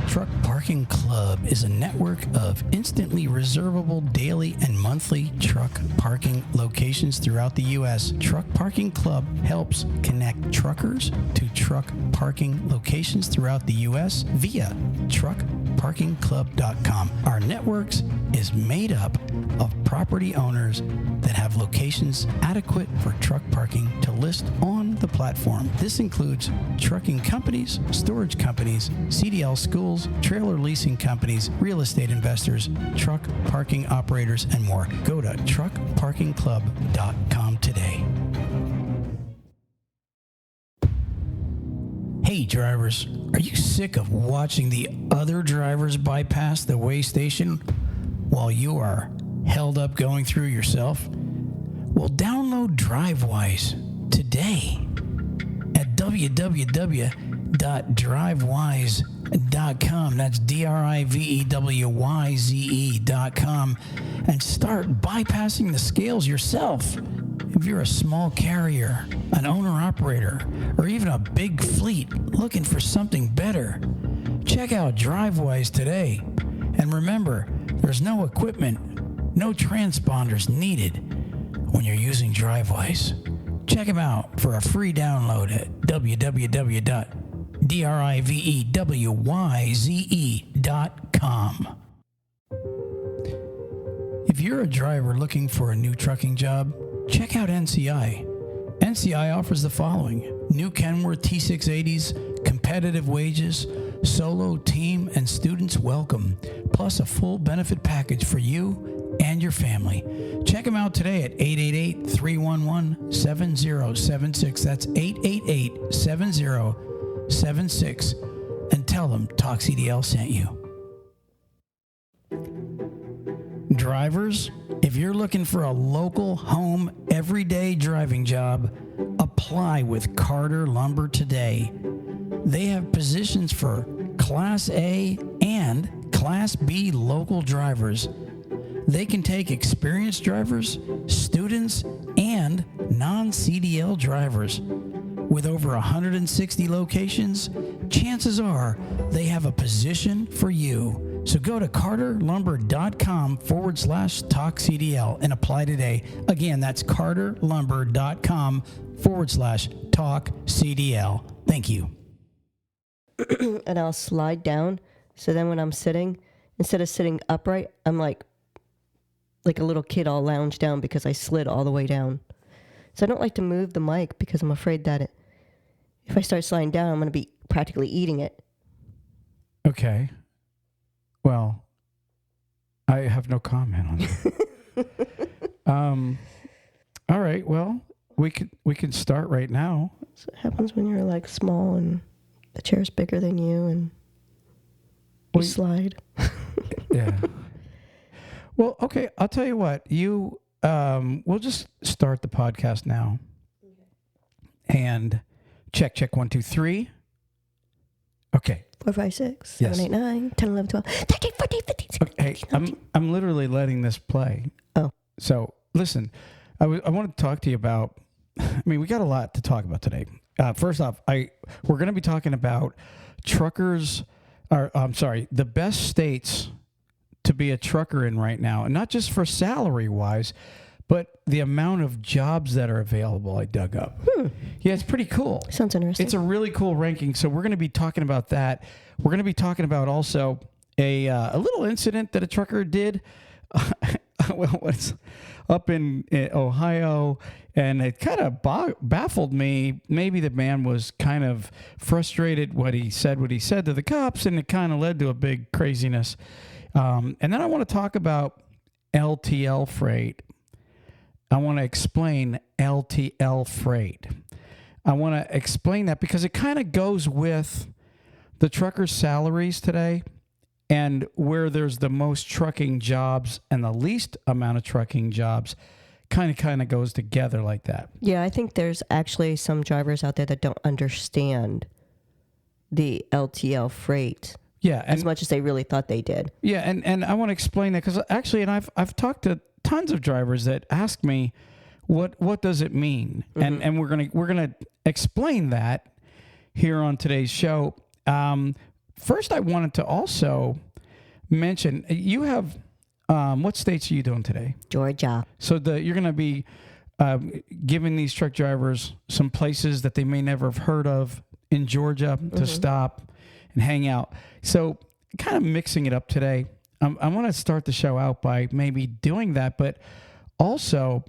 Truck Parking Club is a network of instantly reservable daily and monthly truck parking locations throughout the U.S. Truck Parking Club helps connect truckers to truck parking locations throughout the U.S. via truckparkingclub.com. Our networks is made up of property owners that have locations adequate for truck parking to list on the platform. This includes trucking companies, storage companies, CDL schools, trailer leasing companies, real estate investors, truck parking operators, and more. Go to truckparkingclub.com today. Hey drivers, are you sick of watching the other drivers bypass the weigh station while you are held up going through yourself? Well, download DriveWise today at www.drivewise.com. That's DRIVEWYZE.com, and start bypassing the scales yourself. If you're a small carrier, an owner-operator, or even a big fleet looking for something better, check out DriveWise today. And remember, there's no equipment, no transponders needed when you're using DriveWise. Check them out for a free download at www.drivewYZE.com. If you're a driver looking for a new trucking job, check out NCI. NCI offers the following: new Kenworth T680s, competitive wages, solo, team, and students welcome, plus a full benefit package for you and your family. Check them out today at 888-311-7076. That's 888-7076. And tell them TalkCDL sent you. Drivers, if you're looking for a local, home, everyday driving job, apply with Carter Lumber today. They have positions for Class A and Class B local drivers. They can take experienced drivers, students, and non-CDL drivers. With over 160 locations, chances are they have a position for you. So go to carterlumber.com/TalkCDL and apply today. Again, that's carterlumber.com/TalkCDL. Thank you. And I'll slide down. So then when I'm sitting, instead of sitting upright, I'm like a little kid, I'll lounge down because I slid all the way down. So I don't like to move the mic because I'm afraid that if I start sliding down, I'm going to be practically eating it. Okay. Well, I have no comment on that. All right. Well, we can start right now. So it happens when you're like small and the chair's bigger than you and you slide. Yeah. Well, okay. I'll tell you what. We'll just start the podcast now. Okay. And check 1, 2, 3. Okay. 4, 5, 6, yes. 7, 8, 9, 10, 11, 12, 13, 14, 15, 16, okay. 17. I'm literally letting this play. Oh. So listen, I want to talk to you about. We got a lot to talk about today. First off, we're going to be talking about the best states to be a trucker in right now, and not just for salary wise, but the amount of jobs that are available. I dug up. Yeah, it's pretty cool. Sounds interesting. It's a really cool ranking. So we're going to be talking about that. We're going to be talking about also a little incident that a trucker did. Well, it's up in Ohio, and it kind of baffled me. Maybe the man was kind of frustrated what he said to the cops, and it kind of led to a big craziness. And then I want to talk about LTL freight. I want to explain LTL freight. I want to explain that because it kind of goes with the truckers' salaries today and where there's the most trucking jobs and the least amount of trucking jobs kind of goes together like that. Yeah, I think there's actually some drivers out there that don't understand the LTL freight. Yeah, as much as they really thought they did. Yeah, and I want to explain that because actually, and I've talked to tons of drivers that ask me, what does it mean? Mm-hmm. And we're gonna explain that here on today's show. first I wanted to also mention, you have, what states are you doing today? Georgia. So you're going to be giving these truck drivers some places that they may never have heard of in Georgia to stop and hang out. So kind of mixing it up today. I want to start the show out by maybe doing that, but also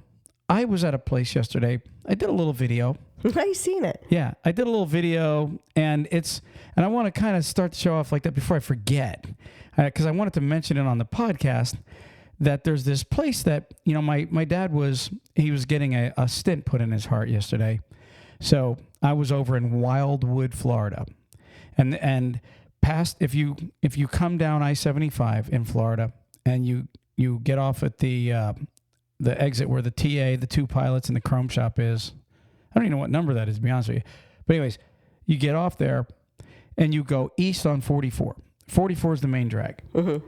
I was at a place yesterday. I did a little video. I've seen it. Yeah, I did a little video, and I want to kind of start the show off like that before I forget, because I wanted to mention it on the podcast that there's this place that, my dad was getting a stent put in his heart yesterday. So I was over in Wildwood, Florida, and past, if you come down I-75 in Florida and you get off at the exit where the TA, the two pilots, and the chrome shop is. I don't even know what number that is, to be honest with you. But anyways, you get off there and you go east on 44. 44 is the main drag. Mm-hmm.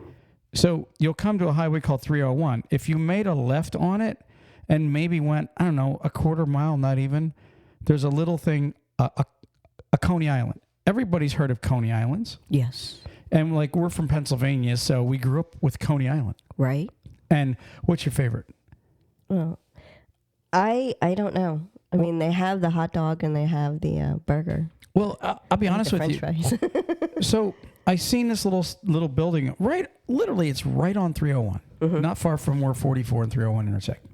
So you'll come to a highway called 301. If you made a left on it and maybe went, I don't know, a quarter mile, not even, there's a little thing, a Coney Island. Everybody's heard of Coney Islands. Yes. And we're from Pennsylvania, so we grew up with Coney Island. Right. And what's your favorite? Well, I don't know. I mean, they have the hot dog and they have the burger. Well, I'll be honest with you. French fries. So I seen this little building literally it's right on 301, not far from where 44 and 301 intersect.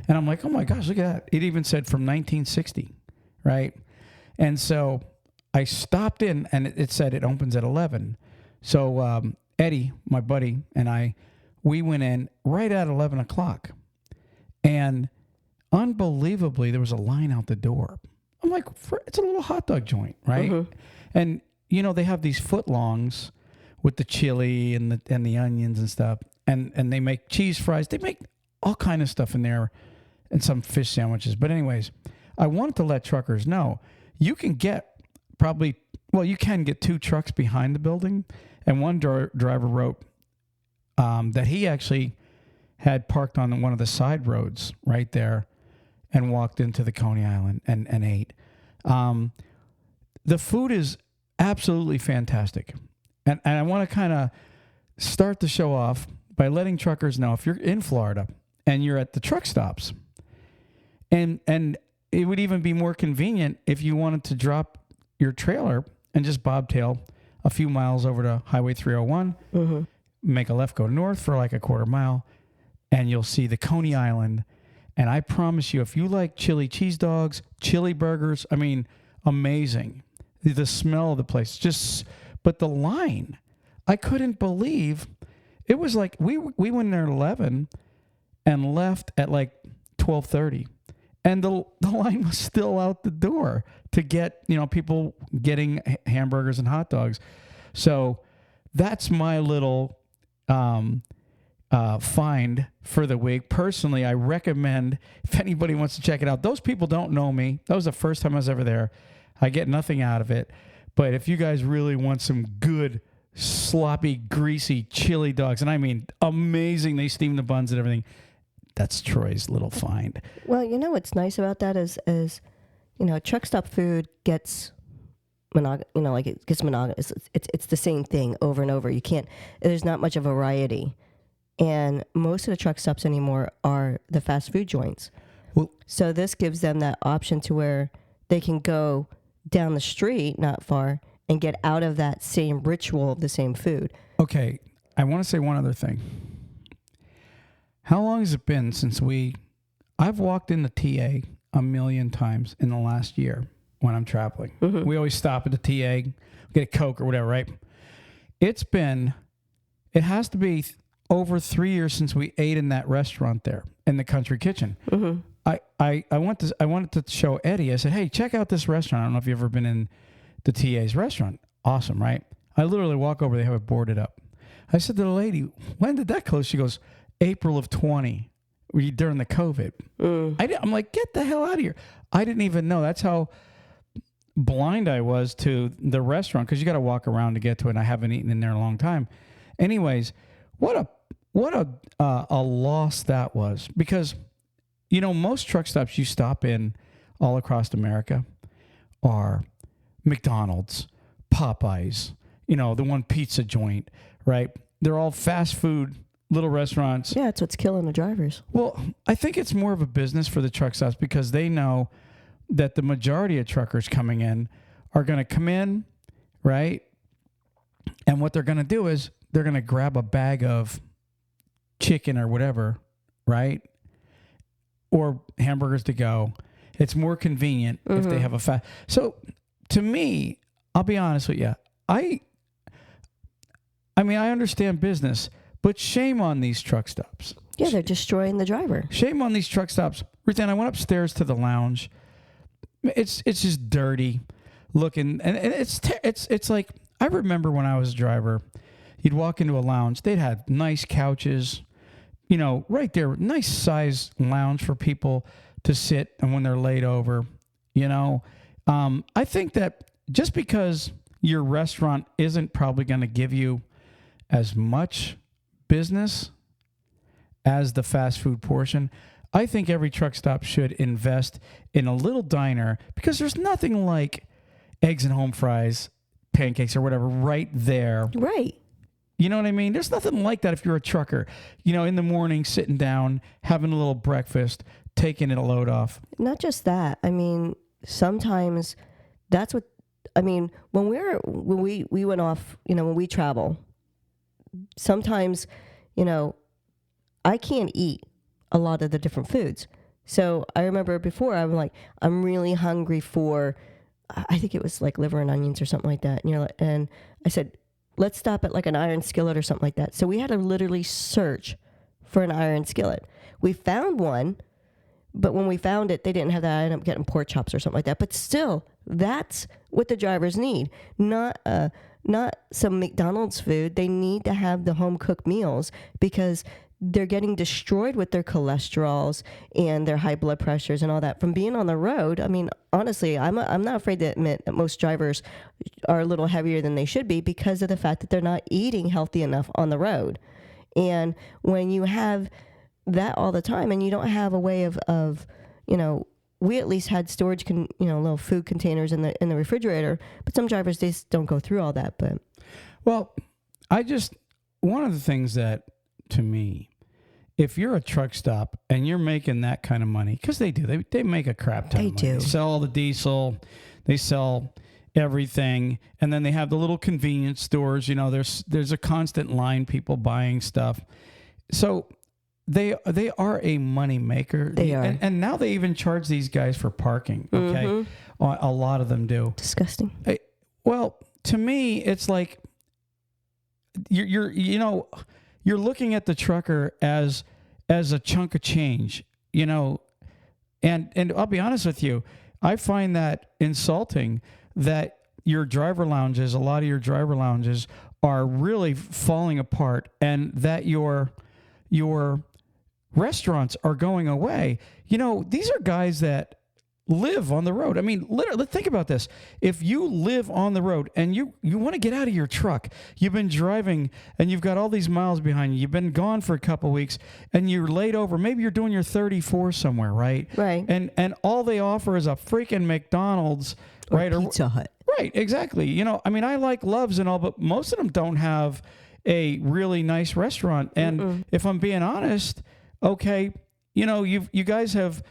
And I'm like, oh my gosh, look at that. It even said from 1960, right? And so I stopped in and it said it opens at 11. So Eddie, my buddy, and we went in right at 11 o'clock. And unbelievably, there was a line out the door. I'm like, it's a little hot dog joint, right? Mm-hmm. And, they have these footlongs with the chili and the onions and stuff. And they make cheese fries. They make all kind of stuff in there and some fish sandwiches. But anyways, I wanted to let truckers know, you can get you can get two trucks behind the building. And one driver wrote that he actually had parked on one of the side roads right there and walked into the Coney Island and ate. The food is absolutely fantastic. And I want to kind of start the show off by letting truckers know, if you're in Florida and you're at the truck stops, and it would even be more convenient if you wanted to drop your trailer and just bobtail a few miles over to Highway 301, make a left, go north for a quarter mile, and you'll see the Coney Island. And I promise you, if you like chili cheese dogs, chili burgers, I mean, amazing. The smell of the place, but the line, I couldn't believe. It was like we went there at 11 and left at 12:30. And the line was still out the door to get, people getting hamburgers and hot dogs. So that's my little find for the week. Personally, I recommend, if anybody wants to check it out. Those people don't know me. That was the first time I was ever there. I get nothing out of it. But if you guys really want some good, sloppy, greasy chili dogs, and I mean amazing, they steam the buns and everything, that's Troy's little find. Well, what's nice about that is truck stop food gets monogamous. It's the same thing over and over. There's not much of a variety. And most of the truck stops anymore are the fast food joints. Well, so this gives them that option to where they can go down the street, not far, and get out of that same ritual of the same food. Okay, I want to say one other thing. How long has it been since I've walked in the TA a million times in the last year when I'm traveling. Mm-hmm. We always stop at the TA, get a Coke or whatever, right? It has to be over 3 years since we ate in that restaurant there in the Country Kitchen. Mm-hmm. I wanted to show Eddie. I said, hey, check out this restaurant. I don't know if you've ever been in the TA's restaurant. Awesome, right? I literally walk over. They have it boarded up. I said to the lady, when did that close? She goes, April of 20, during the COVID. I'm like, get the hell out of here. I didn't even know. That's how blind I was to the restaurant, because you got to walk around to get to it. And I haven't eaten in there in a long time. Anyways, what a loss that was, because most truck stops you stop in all across America are McDonald's, Popeyes, the one pizza joint, right? They're all fast food little restaurants. Yeah, it's what's killing the drivers. Well, I think it's more of a business for the truck stops because they know that the majority of truckers coming in are going to come in, right? And what they're going to do is they're going to grab a bag of chicken or whatever, right? Or hamburgers to go. It's more convenient if they have a fast. So to me, I'll be honest with you. I mean, I understand business, but shame on these truck stops. Yeah, they're destroying the driver. Shame on these truck stops. Ruthann, I went upstairs to the lounge. It's just dirty looking, and it's like, I remember when I was a driver, you'd walk into a lounge. They'd had nice couches, right there, nice size lounge for people to sit and when they're laid over. I think that just because your restaurant isn't probably going to give you as much business as the fast food portion, I think every truck stop should invest in a little diner because there's nothing like eggs and home fries, pancakes or whatever right there. Right. You know what I mean? There's nothing like that if you're a trucker. In the morning, sitting down, having a little breakfast, taking it a load off. Not just that. I mean, sometimes that's what, when we went off, when we travel, sometimes, I can't eat a lot of the different foods. So I remember before I'm really hungry for, I think it was like liver and onions or something like that. And I said, let's stop at like an iron skillet or something like that. So we had to literally search for an iron skillet. We found one, but when we found it, they didn't have that. I ended up getting pork chops or something like that. But still, that's what the drivers need. Not some McDonald's food. They need to have the home cooked meals because they're getting destroyed with their cholesterols and their high blood pressures and all that from being on the road. I mean, honestly, I'm not afraid to admit that most drivers are a little heavier than they should be because of the fact that they're not eating healthy enough on the road. And when you have that all the time and you don't have a way of we at least had storage little food containers in the refrigerator, but some drivers, they just don't go through all that. But one of the things that, to me, if you're a truck stop and you're making that kind of money, because they do, they make a crap ton of money. They sell all the diesel, they sell everything, and then they have the little convenience stores. There's a constant line, people buying stuff. So they are a money maker. They are. And now they even charge these guys for parking. Okay, a lot of them do. Disgusting. Well, to me, it's like you're looking at the trucker as a chunk of change, and I'll be honest with you, I find that insulting that a lot of your driver lounges are really falling apart and that your restaurants are going away. These are guys that live on the road. I mean, literally, think about this. If you live on the road and you want to get out of your truck, you've been driving and you've got all these miles behind you, you've been gone for a couple of weeks and you're laid over, maybe you're doing your 34 somewhere, right? Right. And all they offer is a freaking McDonald's, right? Or Pizza Hut. Right, exactly. I like Love's and all, but most of them don't have a really nice restaurant. And if I'm being honest, okay, you guys have,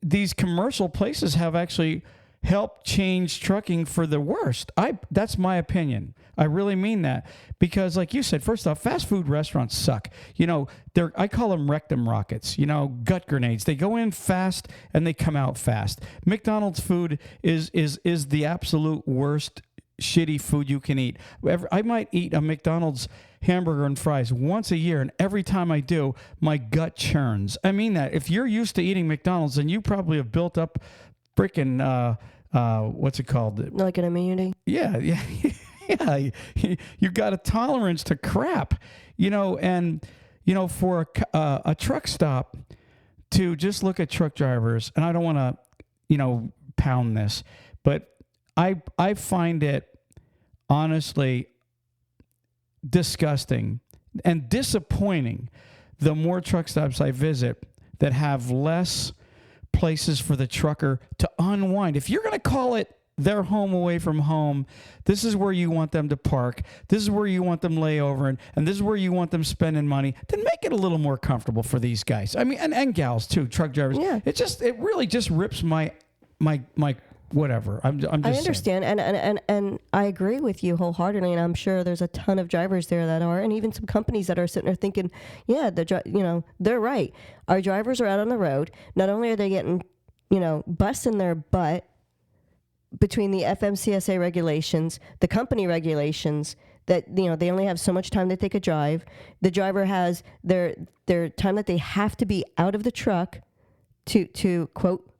these commercial places have actually helped change trucking for the worst. That's my opinion. I really mean that because, like you said, first off, fast food restaurants suck. I call them rectum rockets. Gut grenades. They go in fast and they come out fast. McDonald's food is the absolute worst shitty food you can eat. I might eat a McDonald's hamburger and fries once a year, and every time I do, my gut churns. I mean that. If you're used to eating McDonald's, then you probably have built up freaking what's it called? Like an immunity? Yeah. Yeah. You got a tolerance to crap, and for a truck stop to just look at truck drivers, and I don't want to pound this, but I find it honestly disgusting and disappointing the more truck stops I visit that have less places for the trucker to unwind. If you're going to call it their home away from home. This is where you want them to park. This is where you want them lay over, and this is where you want them spending money. Then make it a little more comfortable for these guys. I mean, and gals too, truck drivers. Yeah. It really just rips my whatever. I'm just I understand, and I agree with you wholeheartedly, and I'm sure there's a ton of drivers there that are, and even some companies that are sitting there thinking, yeah, they're right. Our drivers are out on the road. Not only are they getting, busting their butt between the FMCSA regulations, the company regulations, that they only have so much time that they could drive. The driver has their time that they have to be out of the truck to quote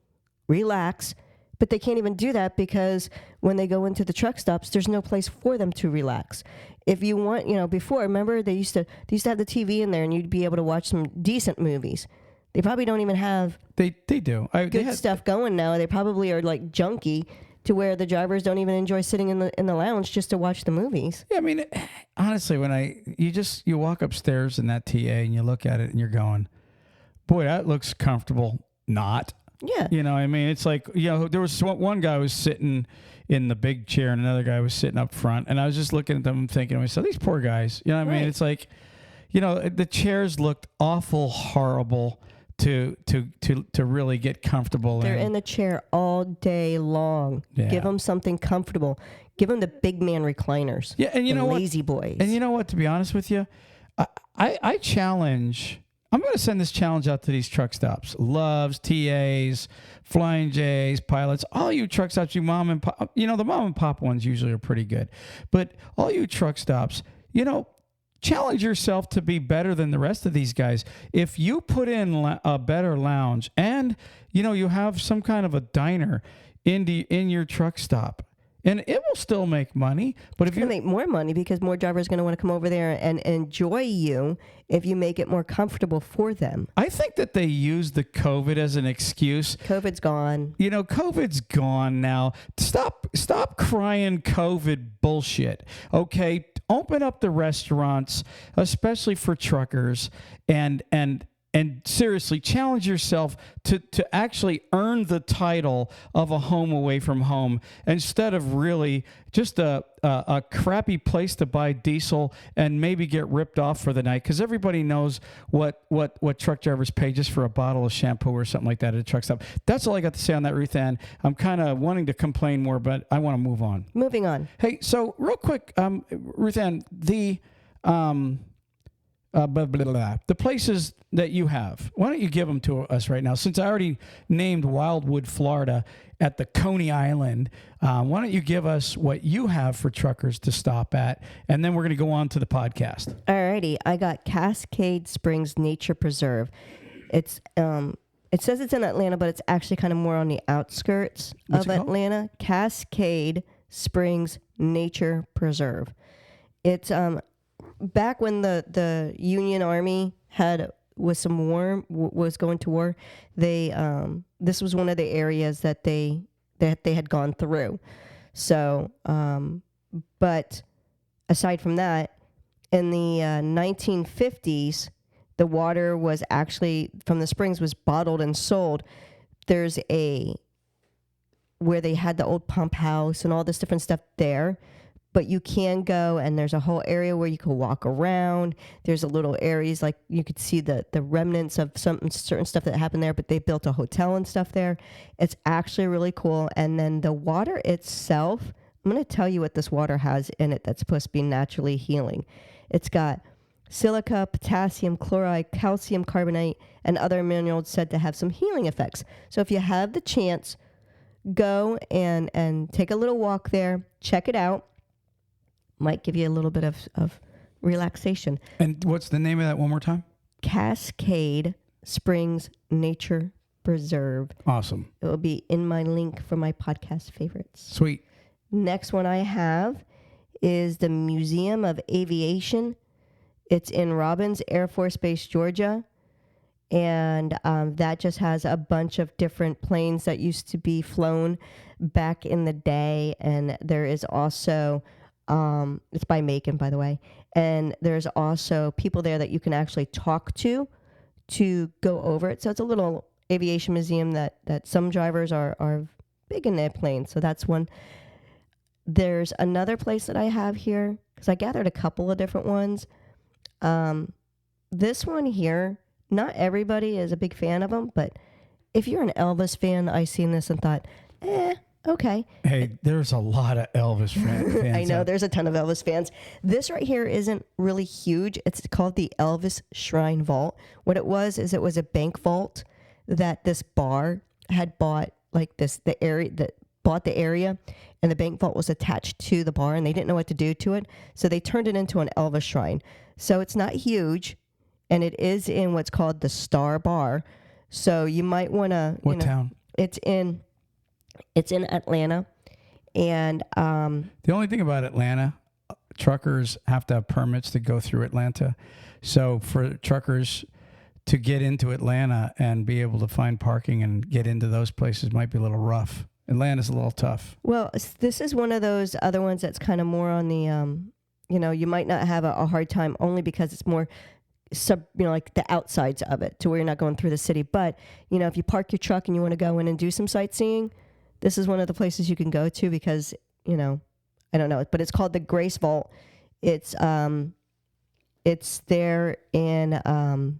relax. But they can't even do that because when they go into the truck stops, there's no place for them to relax. If you want, before, remember they used to have the TV in there and you'd be able to watch some decent movies. They probably don't even have they do good stuff going now. They probably are like junky to where the drivers don't even enjoy sitting in the lounge just to watch the movies. Yeah, I mean, honestly, when you walk upstairs in that TA and you look at it and you're going, boy, that looks comfortable. Not. Yeah. I mean, it's like, there was one guy was sitting in the big chair and another guy was sitting up front. And I was just looking at them thinking to myself, these poor guys, I mean? Right. It's like, the chairs looked awful horrible to really get comfortable. They're in the chair all day long. Yeah. Give them something comfortable. Give them the big man recliners. Yeah, and lazy boys. And you know what? To be honest with you, I challenge. I'm going to send this challenge out to these truck stops. Loves, TAs, Flying J's, pilots, all you truck stops, you mom and pop, the mom and pop ones usually are pretty good. But all you truck stops, challenge yourself to be better than the rest of these guys. If you put in a better lounge and, you have some kind of a diner in your truck stop, and it will still make money. But if you make more money because more drivers are going to want to come over there and enjoy you if you make it more comfortable for them. I think that they use the COVID as an excuse. COVID's gone. COVID's gone now. Stop crying COVID bullshit. Okay, open up the restaurants, especially for truckers, and seriously challenge yourself to actually earn the title of a home away from home instead of really just a crappy place to buy diesel and maybe get ripped off for the night, because everybody knows what truck drivers pay just for a bottle of shampoo or something like that at a truck stop. That's all I got to say on that, Ruth Ann. I'm kind of wanting to complain more, but I want to move on. Moving on. Hey, so real quick, Ruth Ann, the places that you have, why don't you give them to us right now? Since I already named Wildwood, Florida at the Coney Island, why don't you give us what you have for truckers to stop at, and then we're going to go on to the podcast. Alrighty, I got Cascade Springs Nature Preserve. It's it says it's in Atlanta, but it's actually kind of more on the outskirts of Atlanta. Cascade Springs Nature Preserve. It's back when the Union Army was going to war, this was one of the areas that they had gone through. So, but aside from that, in the 1950s, the water was actually from the springs was bottled and sold. There's where they had the old pump house and all this different stuff there. But you can go, and there's a whole area where you can walk around. There's a little areas like you could see the remnants of certain stuff that happened there, but they built a hotel and stuff there. It's actually really cool. And then the water itself, I'm going to tell you what this water has in it that's supposed to be naturally healing. It's got silica, potassium chloride, calcium carbonate, and other minerals said to have some healing effects. So if you have the chance, go and take a little walk there, check it out. Might give you a little bit of relaxation. And what's the name of that one more time? Cascade Springs Nature Preserve. Awesome. It will be in my link for my podcast favorites. Sweet. Next one I have is the Museum of Aviation. It's in Robbins Air Force Base, Georgia. And that just has a bunch of different planes that used to be flown back in the day. And there is also... it's by Macon, by the way. And there's also people there that you can actually talk to go over it. So it's a little aviation museum that some drivers are big in the airplane. So that's one. There's another place that I have here because I gathered a couple of different ones. This one here, not everybody is a big fan of them, but if you're an Elvis fan, I seen this and thought, okay. Hey, there's a lot of Elvis fans. I know, there's a ton of Elvis fans. This right here isn't really huge. It's called the Elvis Shrine Vault. What it was is it was a bank vault that this bar had bought, like the area that bought the area, and the bank vault was attached to the bar, and they didn't know what to do to it, so they turned it into an Elvis shrine. So it's not huge, and it is in what's called the Star Bar. So you might want to. What town? It's in Atlanta, and the only thing about Atlanta, truckers have to have permits to go through Atlanta. So for truckers to get into Atlanta and be able to find parking and get into those places might be a little rough. Atlanta's a little tough. Well, this is one of those other ones that's kind of more on the, you might not have a hard time only because it's more like the outsides of it to where you're not going through the city. But, if you park your truck and you want to go in and do some sightseeing, this is one of the places you can go to because, I don't know, but it's called the Grace Vault. It's there in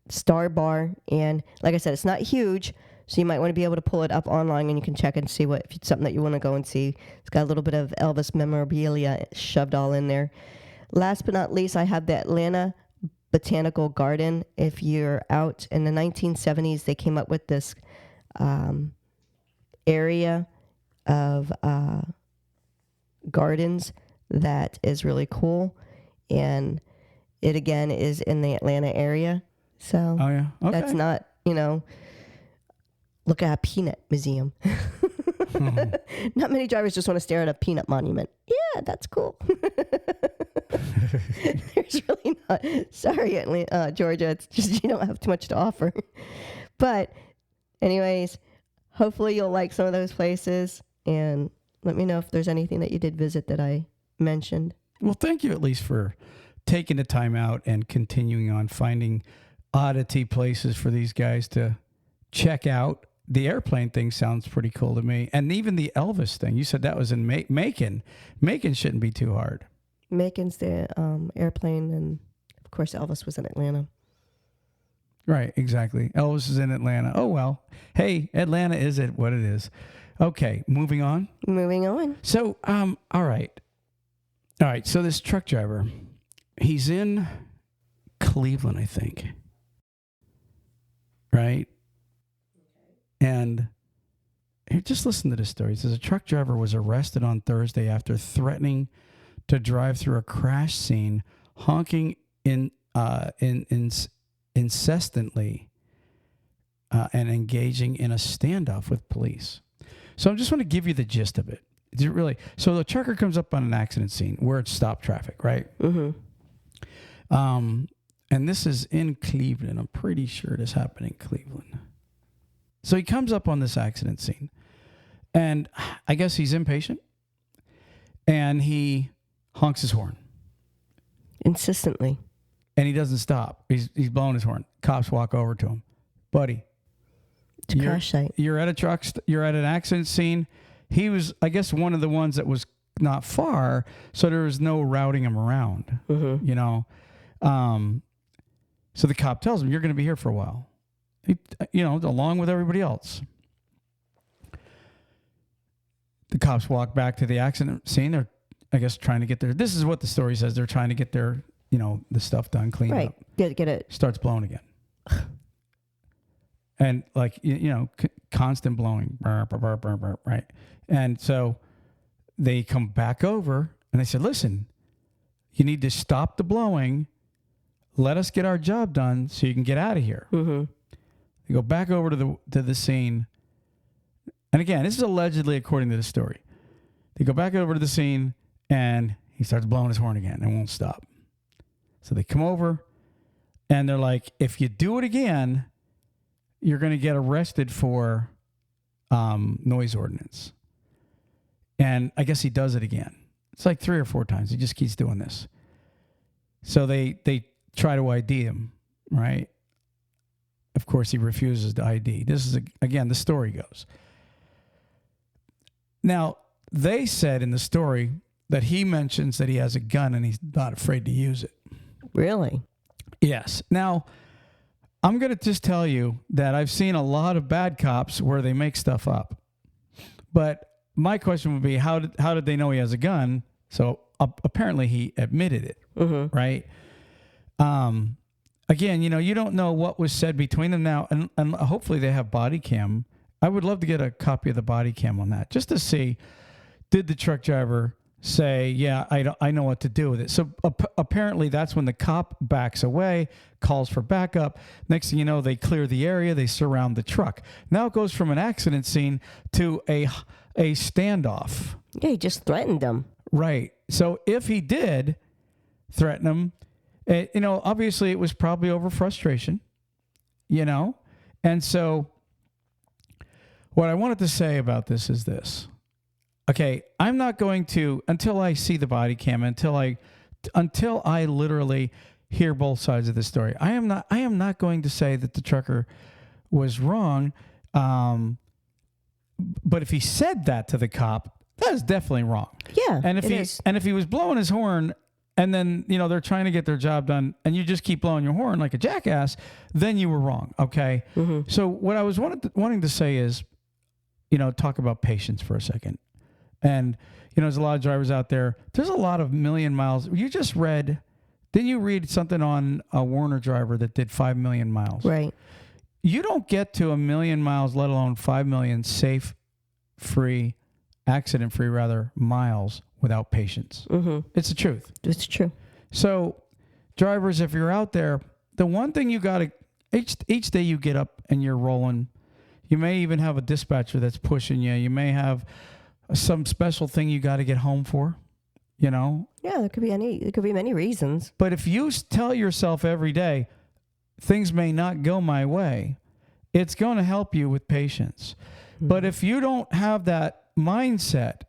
Star Bar. And like I said, it's not huge. So you might want to be able to pull it up online and you can check and see if it's something that you want to go and see. It's got a little bit of Elvis memorabilia shoved all in there. Last but not least, I have the Atlanta Botanical Garden. If you're out in the 1970s, they came up with this area of gardens that is really cool. And it, again, is in the Atlanta area. So that's not, look at a peanut museum. Not many drivers just want to stare at a peanut monument. Yeah, that's cool. There's really not. Sorry, Georgia. It's just you don't have too much to offer. But anyways, hopefully you'll like some of those places. And let me know if there's anything that you did visit that I mentioned. Well, thank you at least for taking the time out and continuing on finding oddity places for these guys to check out. The airplane thing sounds pretty cool to me. And even the Elvis thing. You said that was in Macon. Macon shouldn't be too hard. Macon's the airplane, and of course Elvis was in Atlanta. Right, exactly. Elvis is in Atlanta. Oh, well. Hey, Atlanta is it what it is. Okay, moving on. So, all right. So this truck driver, he's in Cleveland, I think. Right? And here, just listen to this story. It says a truck driver was arrested on Thursday after threatening to drive through a crash scene, honking incessantly and engaging in a standoff with police. So I just want to give you the gist of it. So the trucker comes up on an accident scene where it's stopped traffic, right? Mm-hmm. And this is in Cleveland. I'm pretty sure this happened in Cleveland. So he comes up on this accident scene, and I guess he's impatient, and he honks his horn. Insistently. And he doesn't stop. He's blowing his horn. Cops walk over to him. Buddy. It's a crash site. You're at an accident scene. He was, I guess, one of the ones that was not far, so there was no routing him around, Mm-hmm. So the cop tells him, you're going to be here for a while. Along with everybody else. The cops walk back to the accident scene. They're, I guess, trying to get their, this is what the story says. They're trying to get their, the stuff done, cleaned up. Get it. Starts blowing again. And constant blowing. Burr, burr, burr, burr, burr, right. And so they come back over and they said, listen, you need to stop the blowing. Let us get our job done so you can get out of here. Mm-hmm. They go back over to the scene. And again, this is allegedly according to the story. They go back over to the scene and he starts blowing his horn again and won't stop. So they come over and they're like, if you do it again, you're going to get arrested for noise ordinance. And I guess he does it again. It's like 3 or 4 times. He just keeps doing this. So they try to ID him, right? Of course, he refuses to ID. This is, again, the story goes. Now, they said in the story that he mentions that he has a gun and he's not afraid to use it. Really? Yes. Now, I'm going to just tell you that I've seen a lot of bad cops where they make stuff up. But my question would be, how did they know he has a gun? So apparently he admitted it, right? Again, you don't know what was said between them now, and hopefully they have body cam. I would love to get a copy of the body cam on that, just to see, did the truck driver say, yeah, I know what to do with it. So apparently that's when the cop backs away, calls for backup. Next thing you know, they clear the area, they surround the truck. Now it goes from an accident scene to a standoff. Yeah, he just threatened them. Right. So if he did threaten them, obviously it was probably over frustration, And so what I wanted to say about this is this. Okay, I'm not going to, until I see the body cam, until I literally hear both sides of the story, I am not going to say that the trucker was wrong. But if he said that to the cop, that is definitely wrong. Yeah, and if he was blowing his horn, and then they're trying to get their job done, and you just keep blowing your horn like a jackass, then you were wrong. Okay. Mm-hmm. So what I was wanting to say is, talk about patience for a second. And, there's a lot of drivers out there. There's a lot of million miles. Didn't you read something on a Warner driver that did 5 million miles? Right. You don't get to 1 million miles, let alone 5 million accident-free miles without patience. Mm-hmm. It's the truth. It's true. So, drivers, if you're out there, the one thing you got to, each day you get up and you're rolling, you may even have a dispatcher that's pushing you. You may have some special thing you got to get home for, Yeah, there could be many reasons. But if you tell yourself every day, things may not go my way, it's going to help you with patience. Mm-hmm. But if you don't have that mindset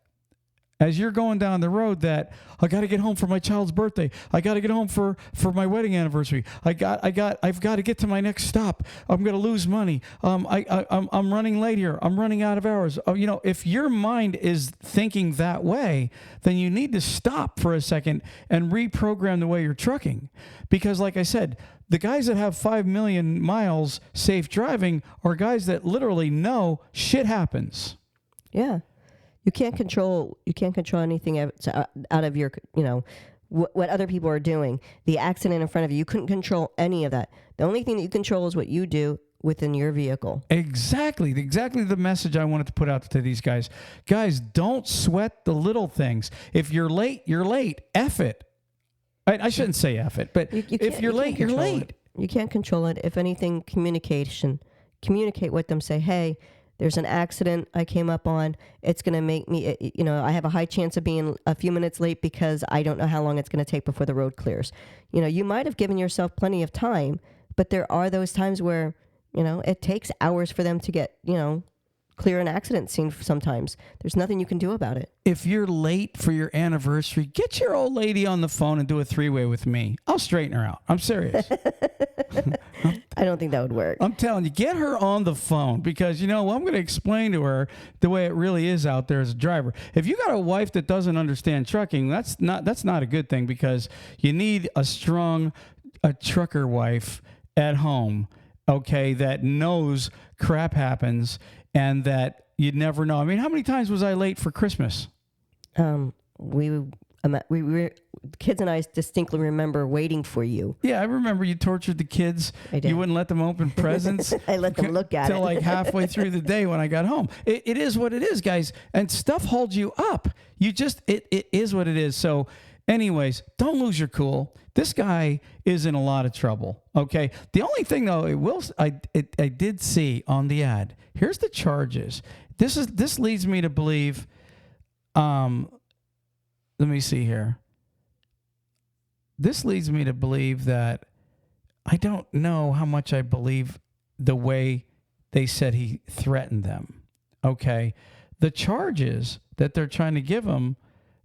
as you're going down the road that I got to get home for my child's birthday, I got to get home for my wedding anniversary, I've got to get to my next stop, I'm going to lose money, I'm running late here, I'm running out of hours. If your mind is thinking that way, then you need to stop for a second and reprogram the way you're trucking. Because like I said, the guys that have 5 million miles safe driving are guys that literally know shit happens. Yeah. You can't control anything out of your, what other people are doing. The accident in front of you, you couldn't control any of that. The only thing that you control is what you do within your vehicle. Exactly the message I wanted to put out to these guys. Guys, don't sweat the little things. If you're late, you're late. F it. I shouldn't say F it, but if you're late, you're late. You can't control it. If anything, communicate with them. Say, hey, there's an accident I came up on. It's going to make me, I have a high chance of being a few minutes late because I don't know how long it's going to take before the road clears. You might have given yourself plenty of time, but there are those times where, it takes hours for them to get, clear an accident scene sometimes. There's nothing you can do about it. If you're late for your anniversary, get your old lady on the phone and do a 3-way with me. I'll straighten her out. I'm serious. I don't think that would work. I'm telling you, get her on the phone because, I'm going to explain to her the way it really is out there as a driver. If you got a wife that doesn't understand trucking, that's not a good thing because you need a trucker wife at home, okay, that knows crap happens and that you'd never know. I mean, how many times was I late for Christmas? We kids and I distinctly remember waiting for you. Yeah, I remember you tortured the kids. I did. You wouldn't let them open presents. I let them look at it. Till like halfway through the day when I got home. It is what it is, guys. And stuff holds you up. It is what it is. So anyways, don't lose your cool. This guy is in a lot of trouble. Okay. The only thing though, I did see on the ad. Here's the charges. This leads me to believe. Let me see here. This leads me to believe that I don't know how much I believe the way they said he threatened them. Okay. The charges that they're trying to give him,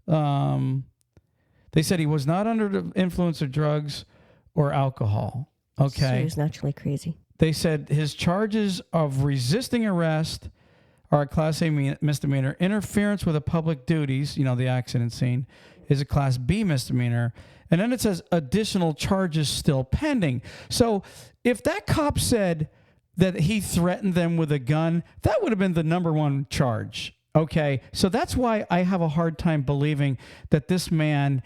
they said he was not under the influence of drugs or alcohol. Okay. So he was naturally crazy. They said his charges of resisting arrest are a Class A misdemeanor. Interference with a public duties, the accident scene, is a Class B misdemeanor. And then it says additional charges still pending. So if that cop said that he threatened them with a gun, that would have been the number one charge. Okay, so that's why I have a hard time believing that this man,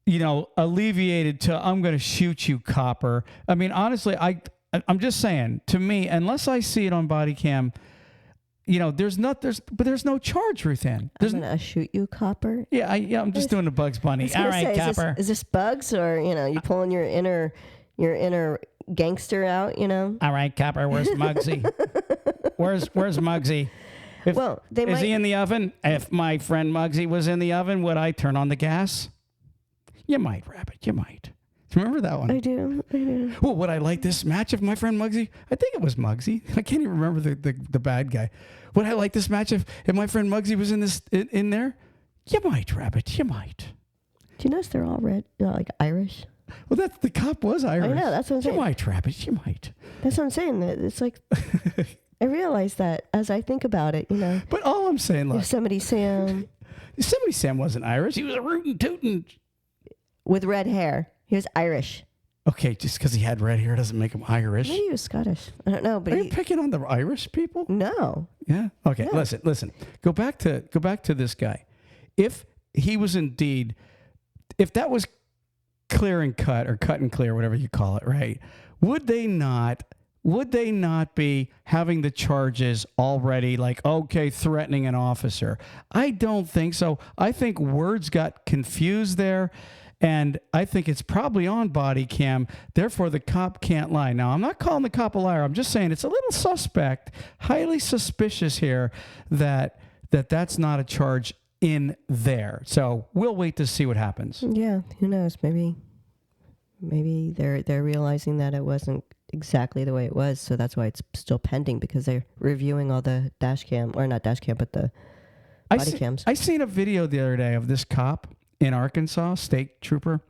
alleviated to, I'm going to shoot you, copper. I mean, honestly, I'm just saying, to me, unless I see it on body cam, there's no charge, Ruth Ann. I'm gonna shoot you, copper. Yeah, I'm just doing the Bugs Bunny. All right, copper. Is this Bugs, or you pulling your inner gangster out? All right, copper. Where's Muggsy? Where's Muggsy? Is he in the oven? If my friend Muggsy was in the oven, would I turn on the gas? You might, Rabbit. You might. Do you remember that one? I do. Well, would I like this match if my friend Muggsy? I think it was Muggsy. I can't even remember the bad guy. Would I like this match if my friend Muggsy was in there? You might, Rabbit. You might. Do you notice they're all red, like Irish? Well, the cop was Irish. I know. That's what I'm saying. You might, Rabbit. You might. That's what I'm saying. It's like I realize that as I think about it. But all I'm saying, look, Yosemite Sam wasn't Irish. He was a rootin' tootin' with red hair. He was Irish. Okay, just because he had red hair doesn't make him Irish. Maybe he was Scottish. I don't know. But are you picking on the Irish people? No. Yeah. Okay. No. Listen. Go back to this guy. If he was indeed, if that was clear and cut or cut and clear, whatever you call it, right? Would they not be having the charges already, like, okay, threatening an officer? I don't think so. I think words got confused there. And I think it's probably on body cam. Therefore, the cop can't lie. Now, I'm not calling the cop a liar. I'm just saying it's a little suspect, highly suspicious here that's not a charge in there. So we'll wait to see what happens. Yeah, who knows? Maybe they're realizing that it wasn't exactly the way it was, so that's why it's still pending, because they're reviewing all the dash cam, or not dash cam, but the body cams. I seen a video the other day of this cop in Arkansas, state trooper.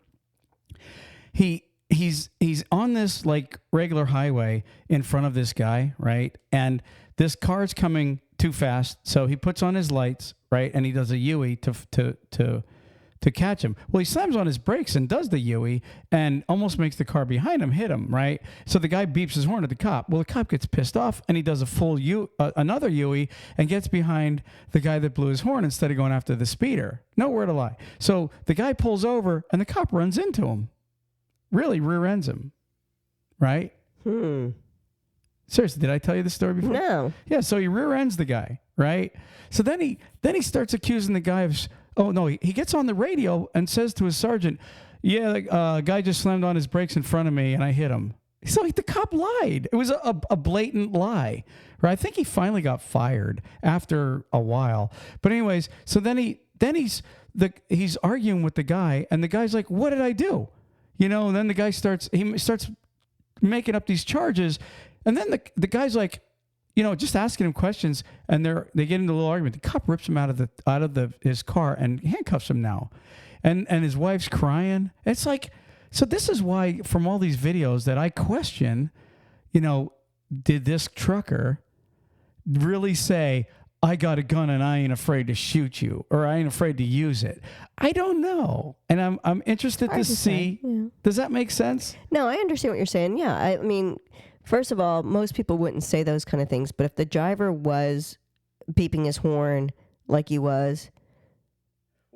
He's on this like regular highway in front of this guy, right? And this car's coming too fast, so he puts on his lights, right? And he does a U-ey to catch him. Well, he slams on his brakes and does the U-ey and almost makes the car behind him hit him, right? So the guy beeps his horn at the cop. Well, the cop gets pissed off and he does a full another U-ey and gets behind the guy that blew his horn instead of going after the speeder. No word of lie. So the guy pulls over and the cop runs into him. Really rear ends him, right? Seriously, did I tell you this story before? No. Yeah, so he rear ends the guy, right? So then he starts accusing the guy of, oh no, he gets on the radio and says to his sergeant, yeah, the guy just slammed on his brakes in front of me and I hit him. So the cop lied. It was a blatant lie, right? I think he finally got fired after a while. But anyways, so then he's arguing with the guy and the guy's like, what did I do? And then the guy starts making up these charges. And then the guy's like, just asking him questions, and they get into a little argument. The cop rips him out of his car and handcuffs him now, and his wife's crying. It's like, so this is why from all these videos that I question, did this trucker really say, I got a gun and I ain't afraid to shoot you, or I ain't afraid to use it? I don't know, and I'm interested to see. Yeah. Does that make sense? No, I understand what you're saying. Yeah, I mean, first of all, most people wouldn't say those kind of things, but if the driver was beeping his horn like he was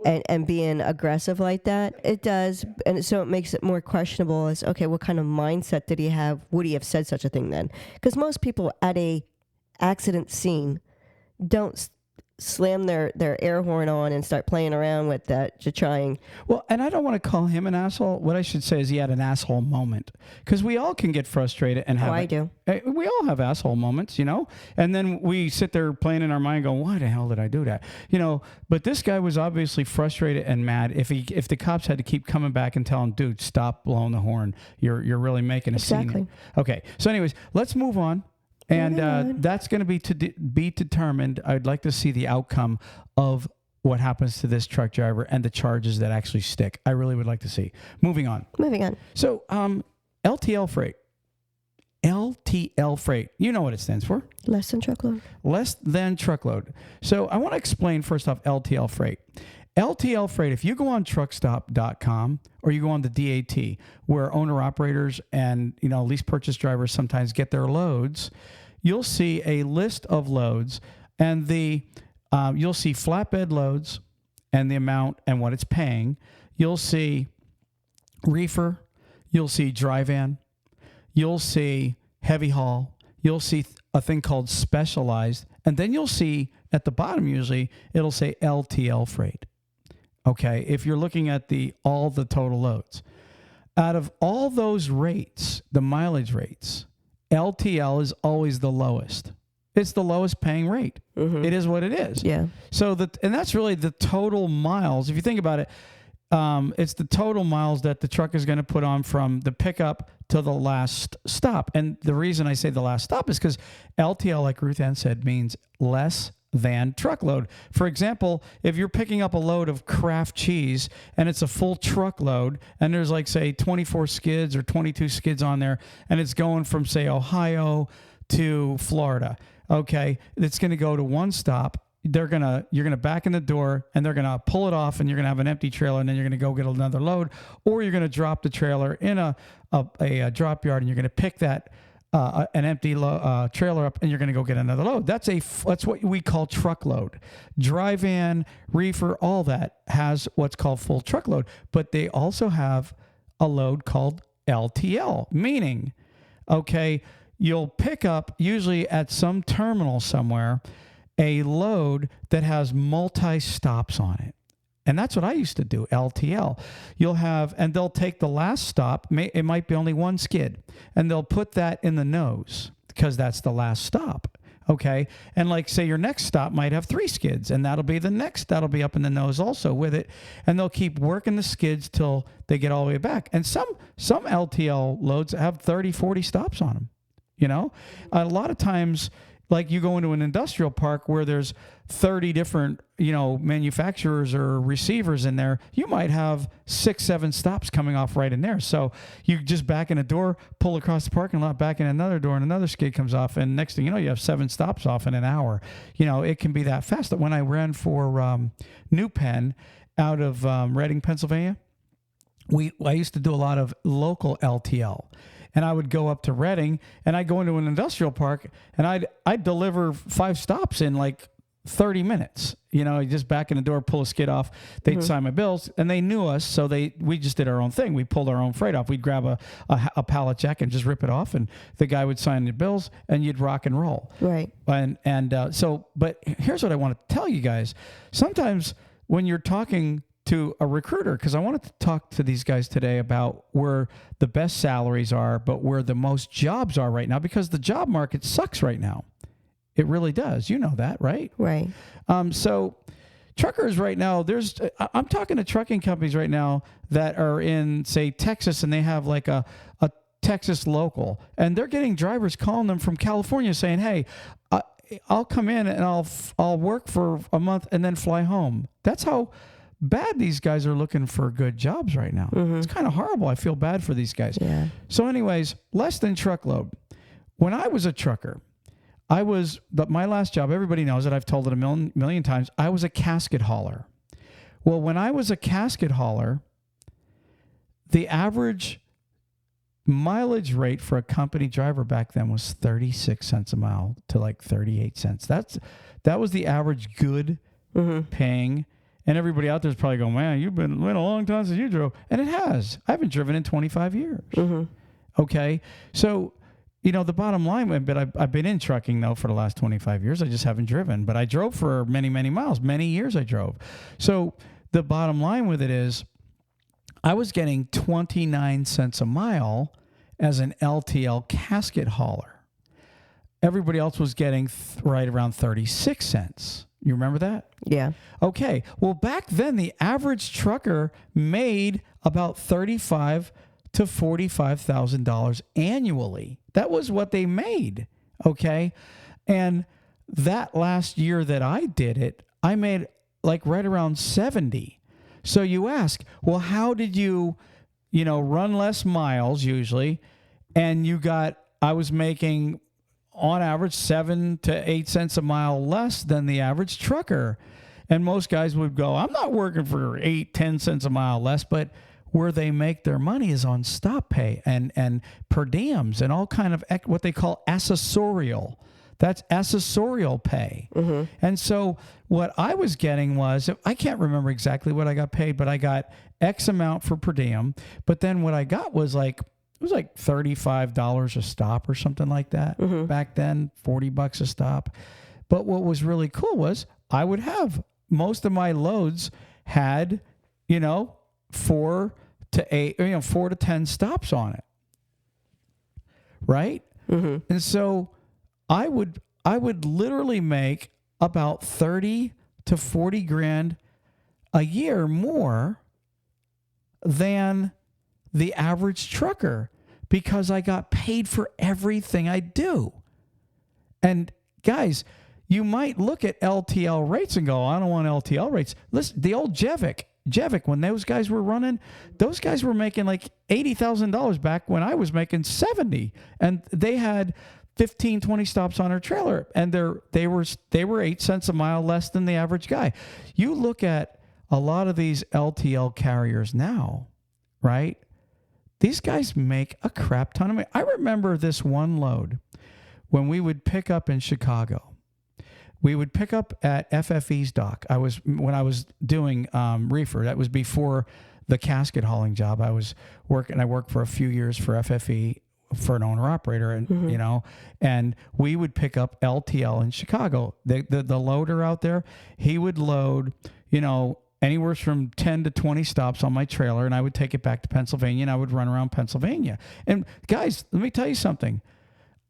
and being aggressive like that, it does. And so it makes it more questionable as, okay, what kind of mindset did he have? Would he have said such a thing then? Because most people at a accident scene don't slam their air horn on and start playing around with that to trying. Well, and I don't want to call him an asshole. What I should say is he had an asshole moment, because we all can get frustrated and have. I do. We all have asshole moments, and then we sit there playing in our mind, going, "Why the hell did I do that?" But this guy was obviously frustrated and mad. If the cops had to keep coming back and tell him, "Dude, stop blowing the horn. You're really making a scene." Okay. So, anyways, let's move on. And that's going to be determined. I'd like to see the outcome of what happens to this truck driver and the charges that actually stick. I really would like to see. Moving on. Moving on. So LTL freight. LTL freight. You know what it stands for. Less than truckload. Less than truckload. So I want to explain first off LTL freight. LTL freight, if you go on truckstop.com or you go on the DAT, where owner-operators and lease purchase drivers sometimes get their loads, you'll see a list of loads, and you'll see flatbed loads and the amount and what it's paying. You'll see reefer. You'll see dry van. You'll see heavy haul. You'll see a thing called specialized. And then you'll see at the bottom, usually, it'll say LTL freight. Okay, if you're looking at all the total loads. Out of all those rates, the mileage rates, LTL is always the lowest. It's the lowest paying rate. Mm-hmm. It is what it is. Yeah. So and that's really the total miles. If you think about it, it's the total miles that the truck is going to put on from the pickup to the last stop. And the reason I say the last stop is because LTL, like Ruth Ann said, means less than truckload. For example, if you're picking up a load of Kraft cheese and it's a full truckload and there's like, say, 24 skids or 22 skids on there, and it's going from, say, Ohio to Florida, okay, it's going to go to one stop. You're gonna back in the door and they're gonna pull it off, and you're gonna have an empty trailer, and then you're gonna go get another load, or you're gonna drop the trailer in a drop yard, and you're gonna pick that an empty trailer up, and you're gonna go get another load. That's what we call truckload. Dry van, reefer, all that has what's called full truckload, but they also have a load called LTL, meaning, okay, you'll pick up usually at some terminal somewhere a load that has multi-stops on it. And that's what I used to do, LTL. And they'll take the last stop, it might be only one skid, and they'll put that in the nose because that's the last stop, okay? And like, say your next stop might have 3 skids, and that'll be up in the nose also with it, and they'll keep working the skids till they get all the way back. And some LTL loads have 30, 40 stops on them, A lot of times, like you go into an industrial park where there's 30 different, manufacturers or receivers in there, you might have 6, 7 stops coming off right in there. So you just back in a door, pull across the parking lot, back in another door, and another skid comes off. And next thing you know, you have 7 stops off in an hour. It can be that fast. When I ran for New Penn out of Reading, Pennsylvania, I used to do a lot of local LTL. And I would go up to Reading, and I'd go into an industrial park, and I'd deliver 5 stops in like 30 minutes. Just back in the door, pull a skid off. They'd sign my bills, and they knew us, so we just did our own thing. We pulled our own freight off. We'd grab a pallet jack and just rip it off, and the guy would sign the bills, and you'd rock and roll. Right. But here's what I want to tell you guys. Sometimes when you're talking to a recruiter, because I wanted to talk to these guys today about where the best salaries are, but where the most jobs are right now, because the job market sucks right now. It really does. You know that, right? Right. So truckers right now, I'm talking to trucking companies right now that are in, say, Texas, and they have like a Texas local, and they're getting drivers calling them from California saying, hey, I'll come in and I'll work for a month and then fly home. That's how bad these guys are looking for good jobs right now. Mm-hmm. It's kind of horrible. I feel bad for these guys. Yeah. So anyways, less than truckload. When I was a trucker, my last job, everybody knows it, I've told it a million times, I was a casket hauler. Well, when I was a casket hauler, the average mileage rate for a company driver back then was 36 cents a mile to like 38 cents. That was the average good paying. And everybody out there is probably going, man, you've been a long time since you drove. And it has. I haven't driven in 25 years. Mm-hmm. Okay. So, the bottom line, but I've been in trucking, though, for the last 25 years. I just haven't driven. But I drove for many, many miles. Many years I drove. So the bottom line with it is I was getting 29 cents a mile as an LTL casket hauler. Everybody else was getting right around 36 cents. You remember that? Yeah. Okay. Well, back then, the average trucker made about $35,000 to $45,000 annually. That was what they made. Okay. And that last year that I did it, I made like right around 70. So you ask, well, how did you run less miles usually, and you got I was making on average 7 to 8 cents a mile less than the average trucker. And most guys would go, I'm not working for 8, 10 cents a mile less, but where they make their money is on stop pay and per diems and all kind of what they call accessorial. That's accessorial pay. Mm-hmm. And so what I was getting was, I can't remember exactly what I got paid, but I got X amount for per diem. But then what I got was like, it was like $35 a stop or something like that. Mm-hmm. Back then, $40 a stop. But what was really cool was I would have most of my loads had, 4 to 10 stops on it. Right? Mm-hmm. And so I would literally make about 30 to 40 grand a year more than the average trucker because I got paid for everything I do. And guys, you might look at LTL rates and go, I don't want LTL rates. Listen, the old Jevic, when those guys were running, those guys were making like $80,000 back when I was making 70, and they had 15, 20 stops on their trailer, and they were 8 cents a mile less than the average guy. You look at a lot of these LTL carriers now, right? These guys make a crap ton of money. I remember this one load when we would pick up in Chicago. We would pick up at FFE's dock. When I was doing reefer. That was before the casket hauling job. I worked for a few years for FFE for an owner operator, and mm-hmm. And we would pick up LTL in Chicago. The loader out there, he would load, anywhere from 10 to 20 stops on my trailer, and I would take it back to Pennsylvania, and I would run around Pennsylvania. And guys, let me tell you something.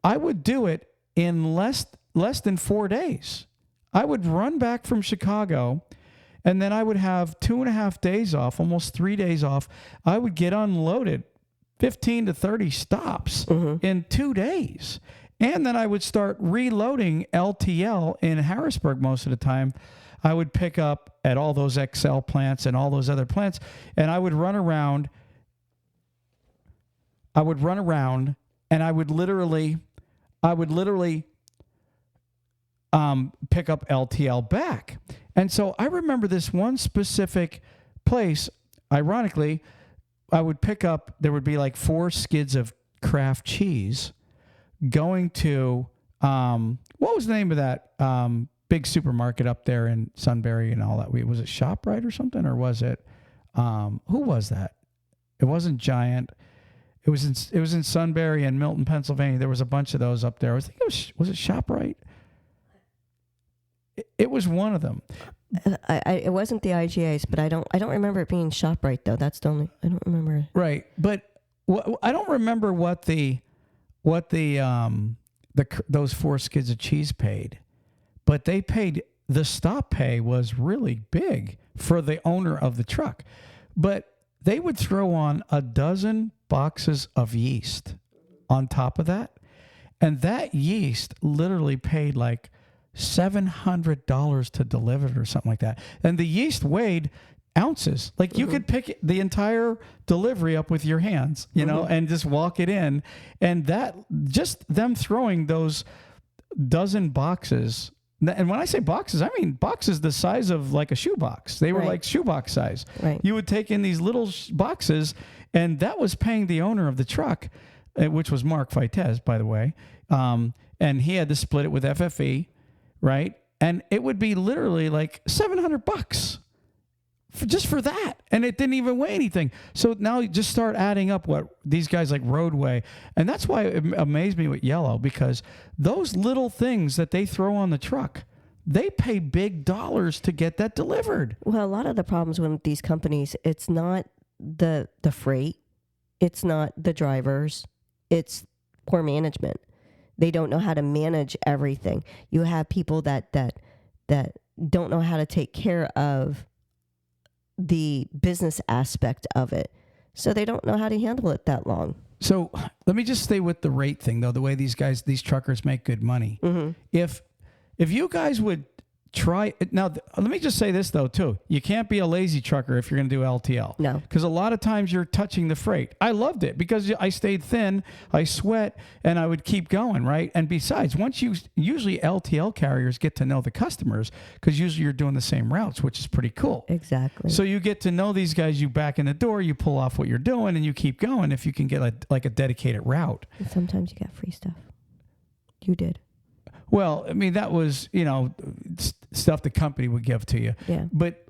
I would do it in less than 4 days. I would run back from Chicago, and then I would have 2.5 days off, almost 3 days off. I would get unloaded 15 to 30 stops mm-hmm. in 2 days. And then I would start reloading LTL in Harrisburg most of the time. I would pick up at all those XL plants and all those other plants, and I would run around. And I would literally pick up LTL back. And so I remember this one specific place. Ironically, I would pick up, there would be like 4 skids of Kraft cheese going to, what was the name of that big supermarket up there in Sunbury and all that? Was it ShopRite or something? Or was it, who was that? It wasn't Giant. It was in Sunbury and Milton, Pennsylvania. There was a bunch of those up there. I think was it ShopRite? It was one of them. It wasn't the IGAs, but I don't remember it being ShopRite though. That's the only, I don't remember. Right, but I don't remember what those 4 skids of cheese paid, but they paid, the stop pay was really big for the owner of the truck, but they would throw on a dozen boxes of yeast on top of that, and that yeast literally paid like $700 to deliver it or something like that. And the yeast weighed ounces. Like you mm-hmm. could pick the entire delivery up with your hands, mm-hmm. and just walk it in. And that, just them throwing those dozen boxes. And when I say boxes, I mean boxes the size of like a shoebox. They were right. like shoebox size. Right. You would take in these little boxes, and that was paying the owner of the truck, which was Mark Vitez, by the way. And he had to split it with FFE. Right. And it would be literally like $700 just for that. And it didn't even weigh anything. So now you just start adding up what these guys like Roadway. And that's why it amazed me with Yellow, because those little things that they throw on the truck, they pay big dollars to get that delivered. Well, a lot of the problems with these companies, it's not the freight. It's not the drivers. It's poor management. They don't know how to manage everything. You have people that don't know how to take care of the business aspect of it. So they don't know how to handle it that long. So let me just stay with the rate thing, though, the way these truckers make good money. Mm-hmm. If you guys would try it. Now, let me just say this, though, too. You can't be a lazy trucker if you're going to do LTL. No. Because a lot of times you're touching the freight. I loved it because I stayed thin, I sweat, and I would keep going, right? And besides, usually LTL carriers get to know the customers because usually you're doing the same routes, which is pretty cool. Exactly. So you get to know these guys, you back in the door, you pull off what you're doing, and you keep going if you can get a dedicated route. And sometimes you got free stuff. You did. Well, I mean, that was, stuff the company would give to you. Yeah. But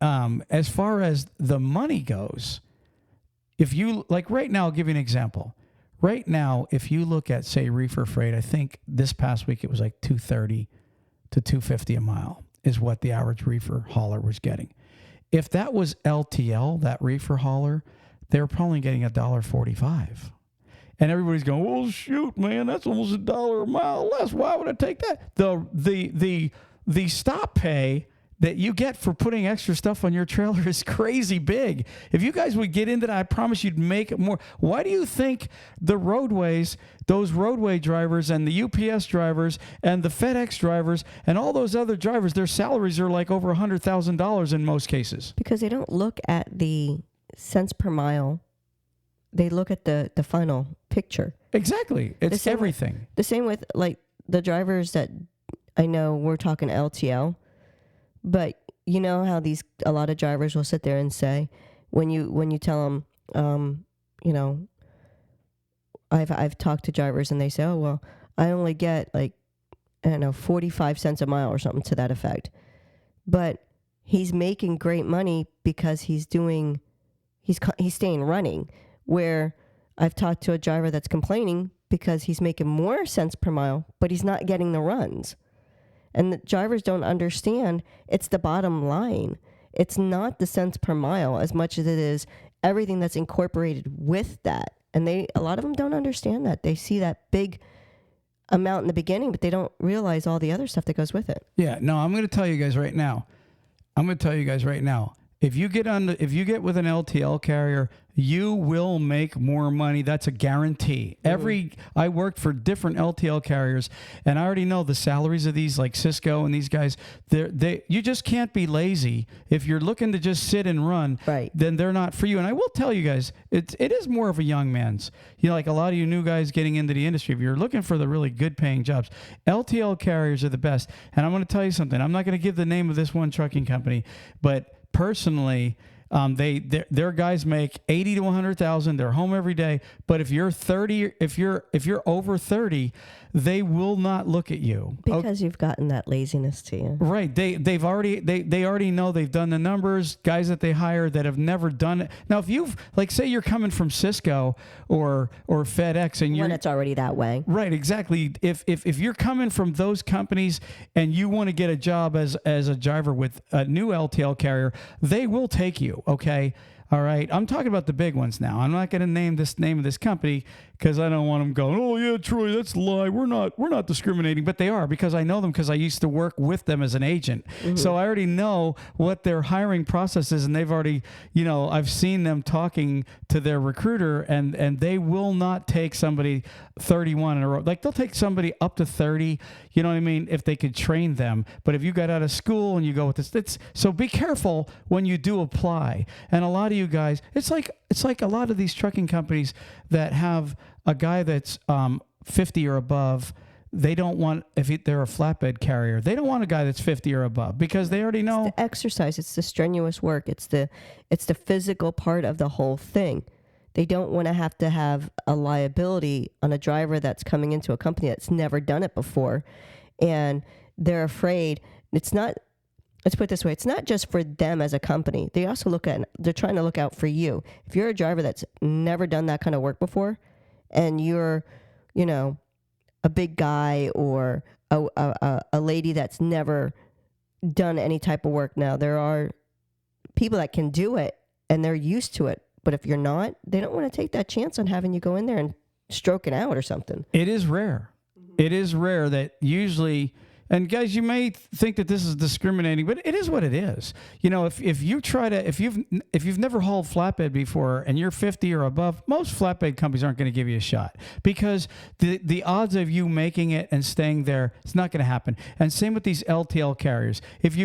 as far as the money goes, if you, like right now, I'll give you an example. Right now, if you look at, say, reefer freight, I think this past week it was like $230 to $250 a mile is what the average reefer hauler was getting. If that was LTL, that reefer hauler, they were probably getting $1.45. And everybody's going, well, shoot, man, that's almost $1 a mile less. Why would I take that? The stop pay that you get for putting extra stuff on your trailer is crazy big. If you guys would get into that, I promise you'd make it more. Why do you think the roadways, those roadway drivers and the UPS drivers and the FedEx drivers and all those other drivers, their salaries are like over $100,000 in most cases? Because they don't look at the cents per mile. They look at the final picture. Exactly. It's everything. The same with like the drivers that I know we're talking LTL, but you know how a lot of drivers will sit there and say, when you tell them, I've talked to drivers and they say, oh, well, I only get 45 cents a mile or something to that effect. But he's making great money because he's staying running. Where I've talked to a driver that's complaining because he's making more cents per mile, but he's not getting the runs. And the drivers don't understand it's the bottom line. It's not the cents per mile as much as it is everything that's incorporated with that. And a lot of them don't understand that. They see that big amount in the beginning, but they don't realize all the other stuff that goes with it. Yeah, no, I'm going to tell you guys right now. If you get with an LTL carrier, you will make more money. That's a guarantee. I worked for different LTL carriers, and I already know the salaries of these, like Cisco and these guys. You just can't be lazy. If you're looking to just sit and run, right, then they're not for you. And I will tell you guys, it is more of a young man's. Like a lot of you new guys getting into the industry, if you're looking for the really good paying jobs, LTL carriers are the best. And I'm going to tell you something. I'm not going to give the name of this one trucking company, but personally, their guys make 80 to 100,000. They're home every day. But if you're 30, if you're over 30, they will not look at you because you've gotten that laziness to you. Right. They already know. They've done the numbers. Guys that they hire that have never done it. Now, if you've say you're coming from Cisco or FedEx and when it's already that way. Right. Exactly. If you're coming from those companies and you want to get a job as a driver with a new LTL carrier, they will take you. Okay. All right. I'm talking about the big ones now. I'm not going to name of this company because I don't want them going, oh, yeah, Troy, that's a lie. We're not discriminating. But they are, because I know them because I used to work with them as an agent. Mm-hmm. So I already know what their hiring process is. And they've already, I've seen them talking to their recruiter, and they will not take somebody 31 in a row. Like, they'll take somebody up to 30, you know what I mean, if they could train them. But if you got out of school and you go with this, so be careful when you do apply. And a lot of you guys, it's like a lot of these trucking companies that have a guy that's 50 or above. They don't want, if they're a flatbed carrier, they don't want a guy that's 50 or above because they already know. It's the exercise. It's the strenuous work. It's the physical part of the whole thing. They don't want to have a liability on a driver that's coming into a company that's never done it before. And they're afraid. Let's put it this way. It's not just for them as a company. They also they're trying to look out for you. If you're a driver that's never done that kind of work before, and you're, a big guy or a lady that's never done any type of work. Now, there are people that can do it and they're used to it. But if you're not, they don't want to take that chance on having you go in there and stroke it out or something. It is rare. Mm-hmm. It is rare that usually And guys, you may think that this is discriminating, but it is what it is. You know, if you've never hauled flatbed before and you're 50 or above, most flatbed companies aren't going to give you a shot because the odds of you making it and staying there, it's not going to happen. And same with these LTL carriers. If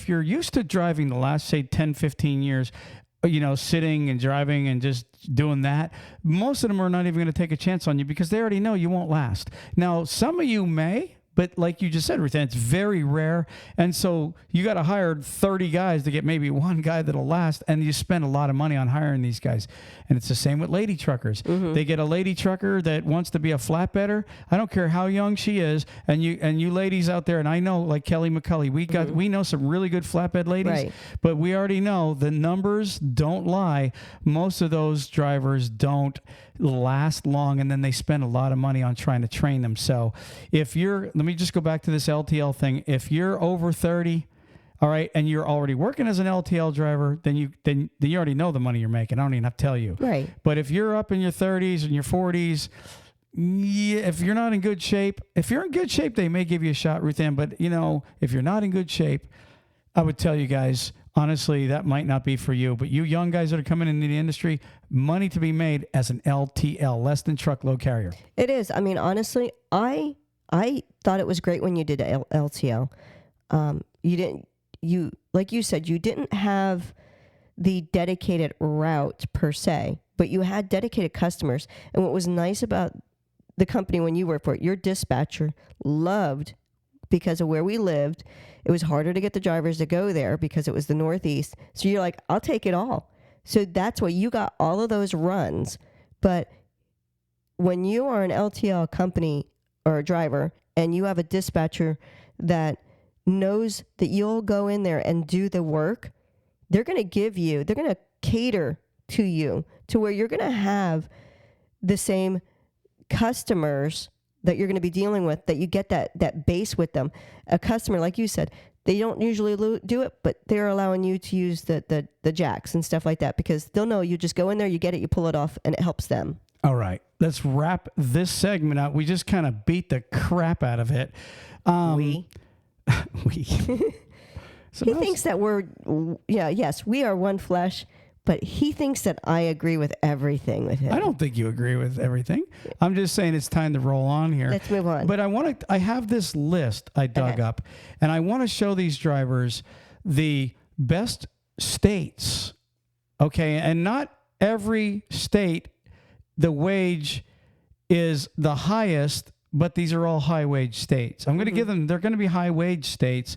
you're used to driving the last, say, 10, 15 years, you know, sitting and driving and just doing that, most of them are not even going to take a chance on you because they already know you won't last. Now, some of you may. But like you just said, Ruth, it's very rare. And so you got to hire 30 guys to get maybe one guy that'll last. And you spend a lot of money on hiring these guys. And it's the same with lady truckers. Mm-hmm. They get a lady trucker that wants to be a flatbedder. I don't care how young she is. And you ladies out there, and I know like Kelly McCulley, we know some really good flatbed ladies. Right. But we already know the numbers don't lie. Most of those drivers don't last long, and then they spend a lot of money on trying to train them. So if let me just go back to this LTL thing. If you're over 30, all right, and you're already working as an LTL driver, then you already know the money you're making. I don't even have to tell you. Right. But if you're up in your 30s and your 40s, if you're not in good shape, if you're in good shape, they may give you a shot, Ruth Ann. But, you know, if you're not in good shape, I would tell you guys, honestly, that might not be for you. But you young guys that are coming into the industry, money to be made as an LTL, less than truckload carrier. It is. I mean, honestly, I thought it was great when you did LTL. Like you said, you didn't have the dedicated route per se, but you had dedicated customers. And what was nice about the company when you worked for it, your dispatcher loved, because of where we lived, it was harder to get the drivers to go there because it was the Northeast. So you're like, I'll take it all. So that's why you got all of those runs. But when you are an LTL company or a driver and you have a dispatcher that knows that you'll go in there and do the work, they're going to cater to you to where you're going to have the same customers that you're going to be dealing with, that you get that base with them. A customer, like you said, they don't usually do it, but they're allowing you to use the jacks and stuff like that because they'll know you just go in there, you get it, you pull it off, and it helps them. All right. Let's wrap this segment out. We just kind of beat the crap out of it. We. So he thinks that we are one flesh, but he thinks that I agree with everything with him. I don't think you agree with everything. I'm just saying it's time to roll on here. Let's move on. But I have this list I dug up, and I want to show these drivers the best states. Okay, and not every state the wage is the highest, but these are all high wage states. I'm going to give them, they're going to be high wage states,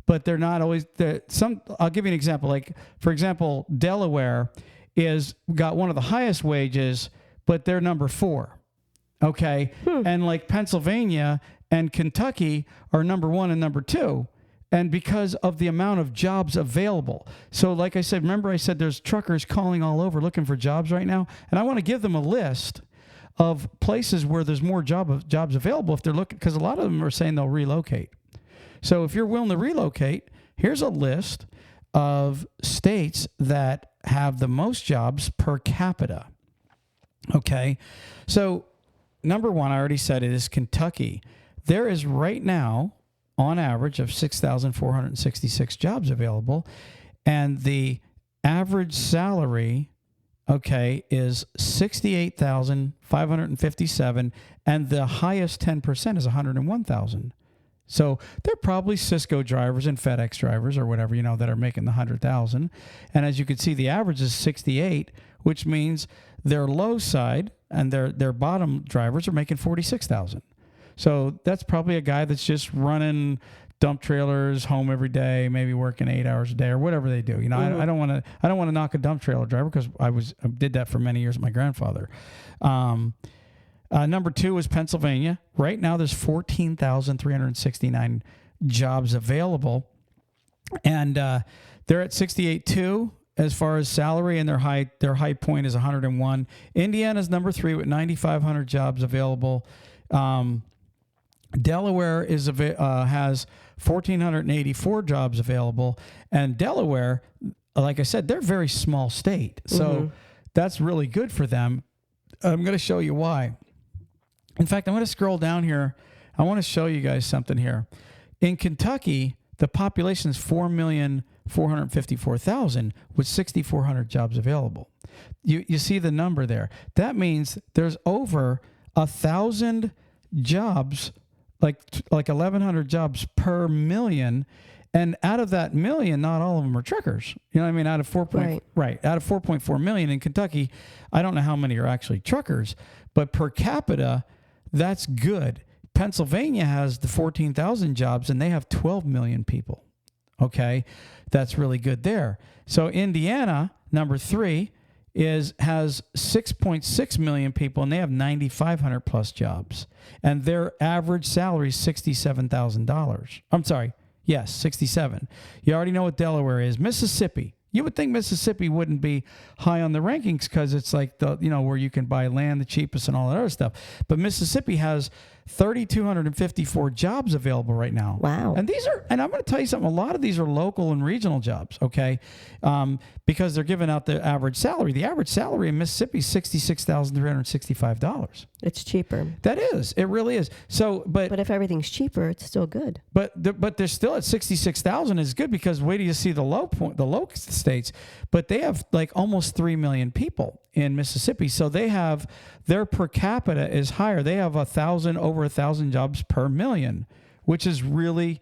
but they're not always I'll give you an example. Like, for example, Delaware got one of the highest wages, but they're number 4. Okay. And like Pennsylvania and Kentucky are number 1 and number 2. And because of the amount of jobs available. So like I said, remember I said there's truckers calling all over looking for jobs right now. And I want to give them a list of places where there's more jobs available if they're looking, because a lot of them are saying they'll relocate. So if you're willing to relocate, here's a list of states that have the most jobs per capita. Okay. So number 1, I already said it, is Kentucky. There is right now, on average, of 6,466 jobs available. And the average salary, okay, is $68,557. And the highest 10% is $101,000. So they're probably Cisco drivers and FedEx drivers or whatever, that are making the $100,000. And as you can see, the average is 68, which means their low side and their bottom drivers are making 46,000. So that's probably a guy that's just running dump trailers home every day, maybe working 8 hours a day or whatever they do. I don't want to knock a dump trailer driver because I did that for many years with my grandfather. Number 2 is Pennsylvania. Right now, there's 14,369 jobs available, and they're at 68.2 as far as salary, and their high point is 101. Indiana's number 3 with 9,500 jobs available. Delaware has 1,484 jobs available, and Delaware, like I said, they're a very small state, so that's really good for them. I'm going to show you why. In fact, I'm going to scroll down here. I want to show you guys something here. In Kentucky, the population is 4,454,000 with 6,400 jobs available. You see the number there. That means there's over 1,000 jobs, like 1,100 jobs per million. And out of that million, not all of them are truckers. You know what I mean? Out of 4.4 million in Kentucky, I don't know how many are actually truckers, but per capita, that's good. Pennsylvania has the 14,000 jobs, and they have 12 million people. Okay, that's really good there. So Indiana, number 3, has 6.6 million people, and they have 9,500 plus jobs, and their average salary is $67,000. I'm sorry. Yes, 67. You already know what Delaware is. Mississippi. You would think Mississippi wouldn't be high on the rankings because it's like where you can buy land the cheapest and all that other stuff. But Mississippi has 3,254 jobs available right now. Wow. And I'm going to tell you something. A lot of these are local and regional jobs, okay? Because they're giving out the average salary. The average salary in Mississippi is $66,365. It's cheaper. That is. It really is. So, but if everything's cheaper, it's still good. But they're still at 66,000 is good because wait till you see the low states. But they have like almost 3 million people in Mississippi. So they have their per capita is higher. They have over 1,000 jobs per million, which is really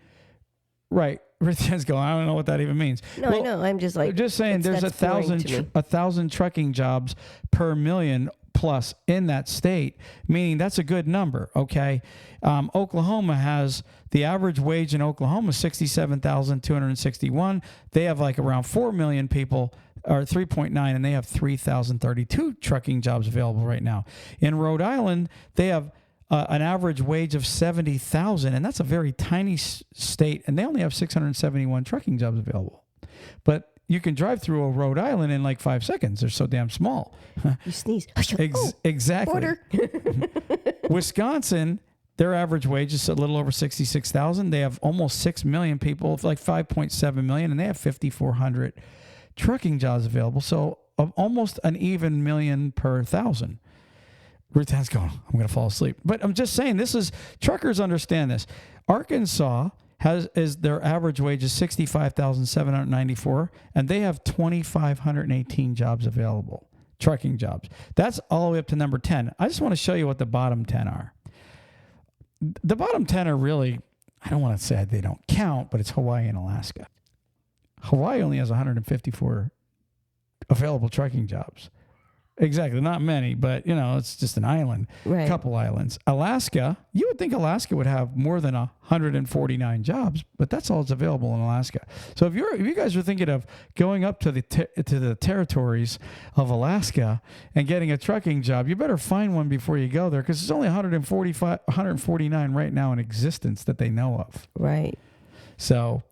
right. Ricky's going, I don't know what that even means. No, I know. I'm just saying there's 1,000 trucking jobs per million plus in that state, meaning that's a good number. Okay. Oklahoma has the average wage in Oklahoma, $67,261. They have like around 4 million people, or 3.9, and they have 3,032 trucking jobs available right now. In Rhode Island, they have an average wage of $70,000, and that's a very tiny state, and they only have 671 trucking jobs available. But you can drive through a Rhode Island in like 5 seconds. They're so damn small. You sneeze. Exactly. Order. Wisconsin, their average wage is a little over $66,000. They have almost 6 million people, like 5.7 million, and they have 5,400 trucking jobs available. So almost an even million per 1,000. Ruth Ann's going, I'm going to fall asleep. But I'm just saying, truckers understand this. Arkansas is their average wage is $65,794, and they have 2,518 jobs available, trucking jobs. That's all the way up to number 10. I just want to show you what the bottom 10 are. The bottom 10 are really, I don't want to say they don't count, but it's Hawaii and Alaska. Hawaii only has 154 available trucking jobs. Exactly. Not many, but, it's just an island, a couple islands. Alaska, you would think Alaska would have more than 149 jobs, but that's all that's available in Alaska. So if you guys are thinking of going up to the territories of Alaska and getting a trucking job, you better find one before you go there because there's only 149 right now in existence that they know of. Right. So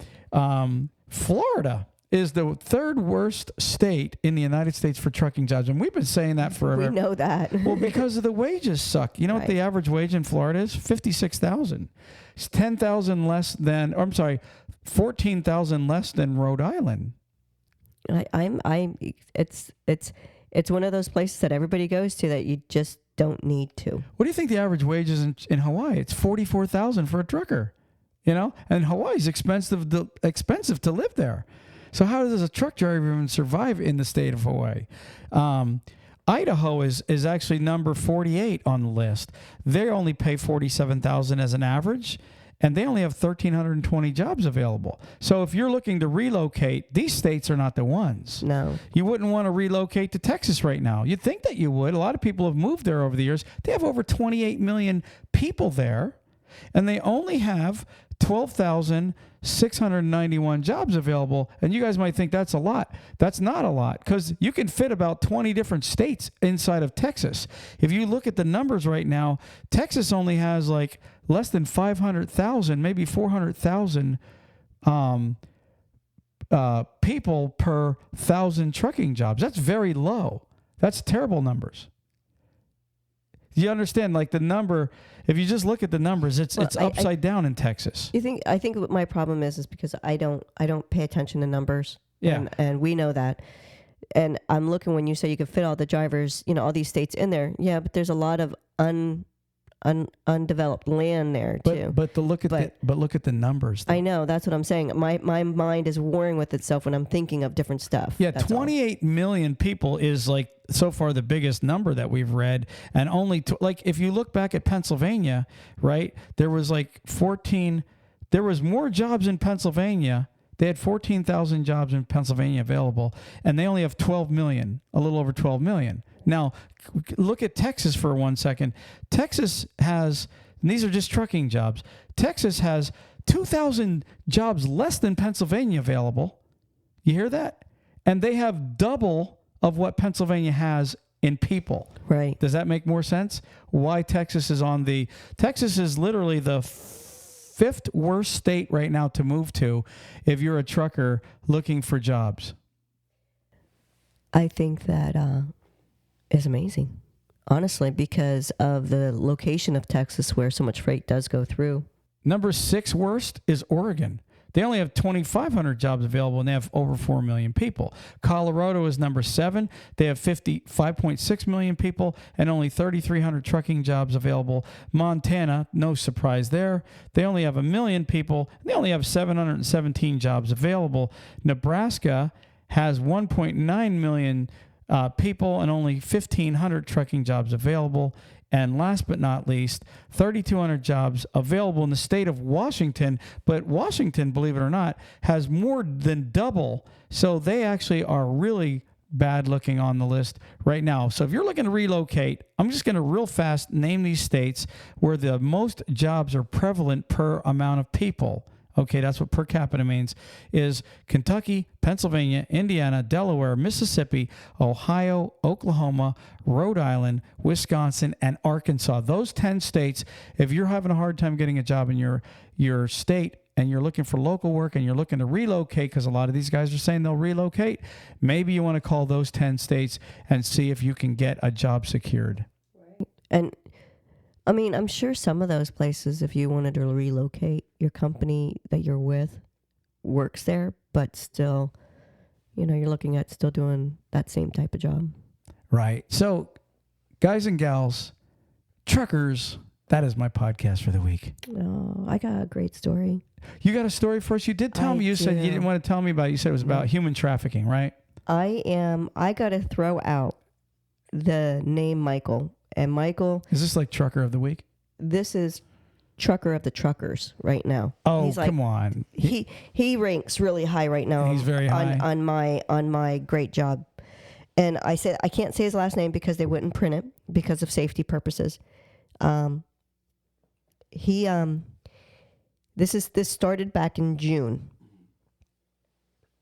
Florida is the third worst state in the United States for trucking jobs. And we've been saying that forever. We know that. Well, because of the wages suck. You know what the average wage in Florida is? $56,000. It's 10,000 less than, or I'm sorry, 14,000 less than Rhode Island. It's one of those places that everybody goes to that you just don't need to. What do you think the average wage is in Hawaii? It's $44,000 for a trucker, and Hawaii's expensive to live there. So how does a truck driver even survive in the state of Hawaii? Idaho is actually number 48 on the list. They only pay $47,000 as an average, and they only have 1,320 jobs available. So if you're looking to relocate, these states are not the ones. No. You wouldn't want to relocate to Texas right now. You'd think that you would. A lot of people have moved there over the years. They have over 28 million people there, and they only have 12,691 jobs available. And you guys might think that's a lot. That's not a lot because you can fit about 20 different states inside of Texas. If you look at the numbers right now, Texas only has like less than 500,000, maybe 400,000 people per 1,000 trucking jobs. That's very low. That's terrible numbers. You understand, like the number, if you just look at the numbers, it's upside down in Texas. I think what my problem is because I don't pay attention to numbers. Yeah. And we know that. And I'm looking when you say you can fit all the drivers, all these states in there. Yeah, but there's a lot of undeveloped land there too. But look at the numbers. Though. I know, that's what I'm saying. My mind is warring with itself when I'm thinking of different stuff. Yeah, that's 28 million people is like so far the biggest number that we've read, and only like if you look back at Pennsylvania, right? There was like 14. There was more jobs in Pennsylvania. They had 14,000 jobs in Pennsylvania available, and they only have 12 million, a little over 12 million. Now, look at Texas for 1 second. Texas has, and these are just trucking jobs, Texas has 2,000 jobs less than Pennsylvania available. You hear that? And they have double of what Pennsylvania has in people. Right. Does that make more sense? Why Texas is Texas is literally the fifth worst state right now to move to if you're a trucker looking for jobs. I think that is amazing, honestly, because of the location of Texas where so much freight does go through. Number 6 worst is Oregon. They only have 2,500 jobs available, and they have over 4 million people. Colorado is number 7. They have 5.6 million people and only 3,300 trucking jobs available. Montana, no surprise there. They only have 1 million people. And they only have 717 jobs available. Nebraska has 1.9 million people and only 1,500 trucking jobs available. And last but not least, 3,200 jobs available in the state of Washington. But Washington, believe it or not, has more than double. So they actually are really bad looking on the list right now. So if you're looking to relocate, I'm just going to real fast name these states where the most jobs are prevalent per amount of people. Okay, that's what per capita means, is Kentucky, Pennsylvania, Indiana, Delaware, Mississippi, Ohio, Oklahoma, Rhode Island, Wisconsin, and Arkansas. Those 10 states, if you're having a hard time getting a job in your state and you're looking for local work and you're looking to relocate, because a lot of these guys are saying they'll relocate, maybe you want to call those 10 states and see if you can get a job secured. Right. And I mean, I'm sure some of those places, if you wanted to relocate, your company that you're with works there, but still, you're looking at still doing that same type of job. Right. So, guys and gals, truckers, that is my podcast for the week. Oh, I got a great story. You got a story for us? You did tell me. You said you didn't want to tell me about it. You said it was about human trafficking, right? I got to throw out the name Michael. And Michael... Is this like Trucker of the Week? This is Trucker of the Truckers right now. Oh, come on. He ranks really high right now. He's very high. On my great job. And I said I can't say his last name because they wouldn't print it because of safety purposes. This started back in June.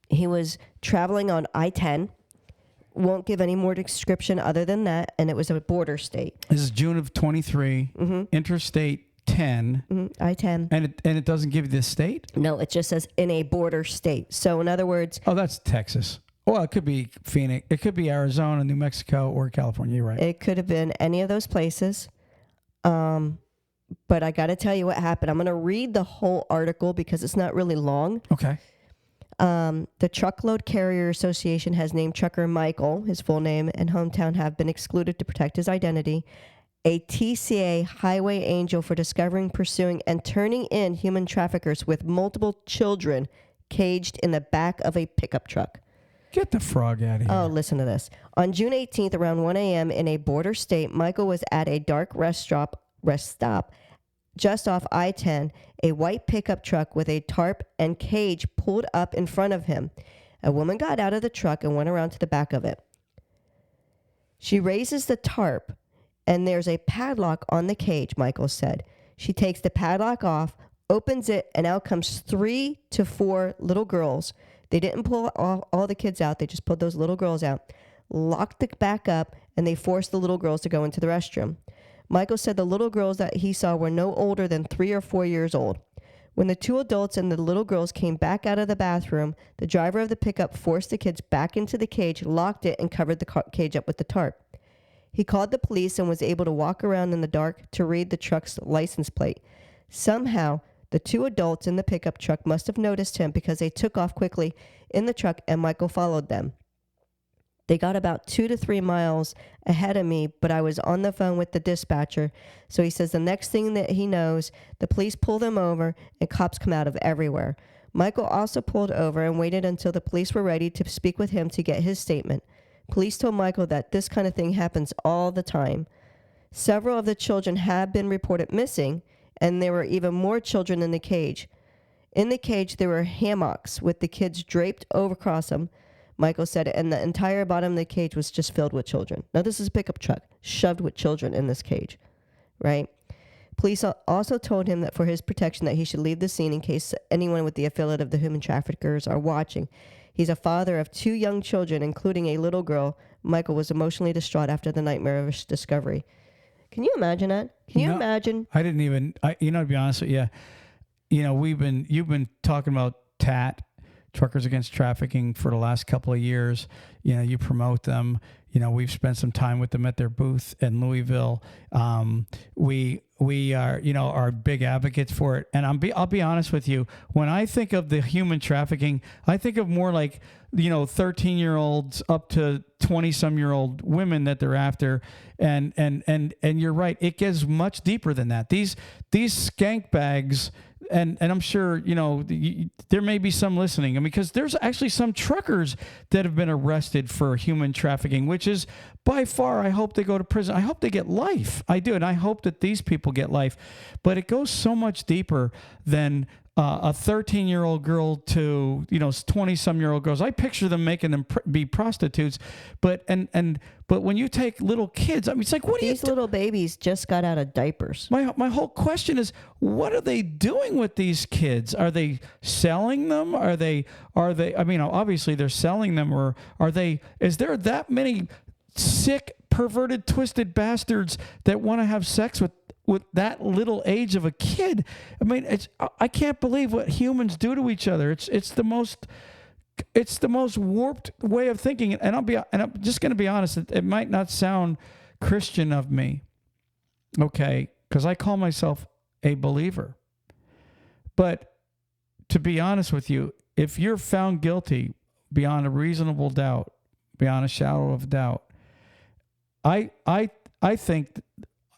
He was traveling on I-10. Won't give any more description other than that, and it was a border state. This is June of 23, Interstate 10. I-10. And it doesn't give you the state? No, it just says in a border state. So in other words... Oh, that's Texas. Well, it could be Phoenix. It could be Arizona, New Mexico, or California. You're right. It could have been any of those places. But I got to tell you what happened. I'm going to read the whole article because it's not really long. Okay. The Truckload Carrier Association has named trucker Michael, his full name and hometown have been excluded to protect his identity, a TCA highway angel for discovering, pursuing, and turning in human traffickers with multiple children caged in the back of a pickup truck. Get the frog out of here. Oh, listen to this. On June 18th, around 1 a.m. in a border state, Michael was at a dark rest stop just off I-10. A white pickup truck with a tarp and cage pulled up in front of him. A woman got out of the truck and went around to the back of it. She raises the tarp, and there's a padlock on the cage, Michael said. She takes the padlock off, opens it, and out comes 3 to 4 little girls. They didn't pull all the kids out. They just pulled those little girls out, locked it back up, and they forced the little girls to go into the restroom. Michael said the little girls that he saw were no older than 3 or 4 years old. When the 2 adults and the little girls came back out of the bathroom, the driver of the pickup forced the kids back into the cage, locked it, and covered the cage up with the tarp. He called the police and was able to walk around in the dark to read the truck's license plate. Somehow, the 2 adults in the pickup truck must have noticed him because they took off quickly in the truck and Michael followed them. They got about 2 to 3 miles ahead of me, but I was on the phone with the dispatcher. So he says the next thing that he knows, the police pull them over and cops come out of everywhere. Michael also pulled over and waited until the police were ready to speak with him to get his statement. Police told Michael that this kind of thing happens all the time. Several of the children have been reported missing, and there were even more children in the cage. In the cage, there were hammocks with the kids draped over across them, Michael said, and the entire bottom of the cage was just filled with children. Now, this is a pickup truck shoved with children in this cage, right? Police also told him that for his protection that he should leave the scene in case anyone with the affiliate of the human traffickers are watching. He's a father of 2 young children, including a little girl. Michael was emotionally distraught after the nightmarish discovery. Can you imagine that? Can you imagine? I didn't even, to be honest with you, you've been talking about TAT, Truckers Against Trafficking, for the last couple of years. You promote them. We've spent some time with them at their booth in Louisville. We are big advocates for it. And I'll be honest with you. When I think of the human trafficking, I think of more like 13-year-olds up to 20-some-year-old women that they're after. And you're right. It gets much deeper than that. These skank bags. And I'm sure, there may be some listening, because there's actually some truckers that have been arrested for human trafficking, which is by far, I hope they go to prison. I hope they get life. I do. And I hope that these people get life. But it goes so much deeper than a 13-year-old girl to 20-some-year-old girls. I picture them making them be prostitutes, but when you take little kids, it's like, what these little babies just got out of diapers. My whole question is, what are they doing with these kids? Are they selling them? Are they? Obviously they're selling them, or is there that many sick, perverted, twisted bastards that want to have sex with that little age of a kid? I can't believe what humans do to each other. It's the most warped way of thinking. And I'm just going to be honest. It might not sound Christian of me, okay, because I call myself a believer. But to be honest with you, if you're found guilty beyond a reasonable doubt, beyond a shadow of doubt, I think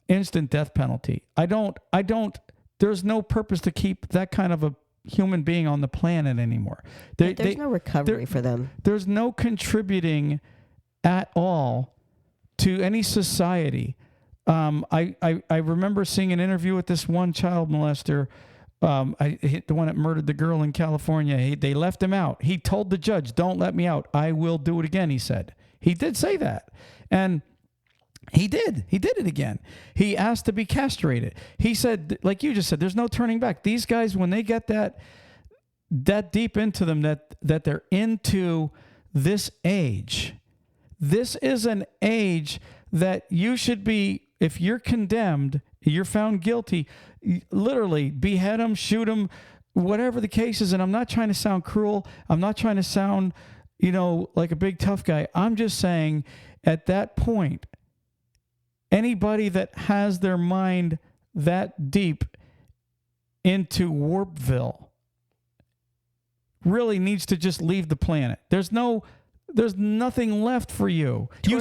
instant death penalty. I don't, there's no purpose to keep that kind of a human being on the planet anymore. There's no recovery for them. There's no contributing at all to any society. I remember seeing an interview with this one child molester, the one that murdered the girl in California. They left him out. He told the judge, "Don't let me out. I will do it again," he said. He did say that. And he did it again. He asked to be castrated. He said, like you just said, there's no turning back. These guys, when they get that deep into them, that they're into this age, this is an age that you should be, if you're condemned, you're found guilty, literally behead them, shoot them, whatever the case is. And I'm not trying to sound cruel. I'm not trying to sound, like a big tough guy. I'm just saying, at that point, anybody that has their mind that deep into Warpville really needs to just leave the planet. There's nothing left for you. You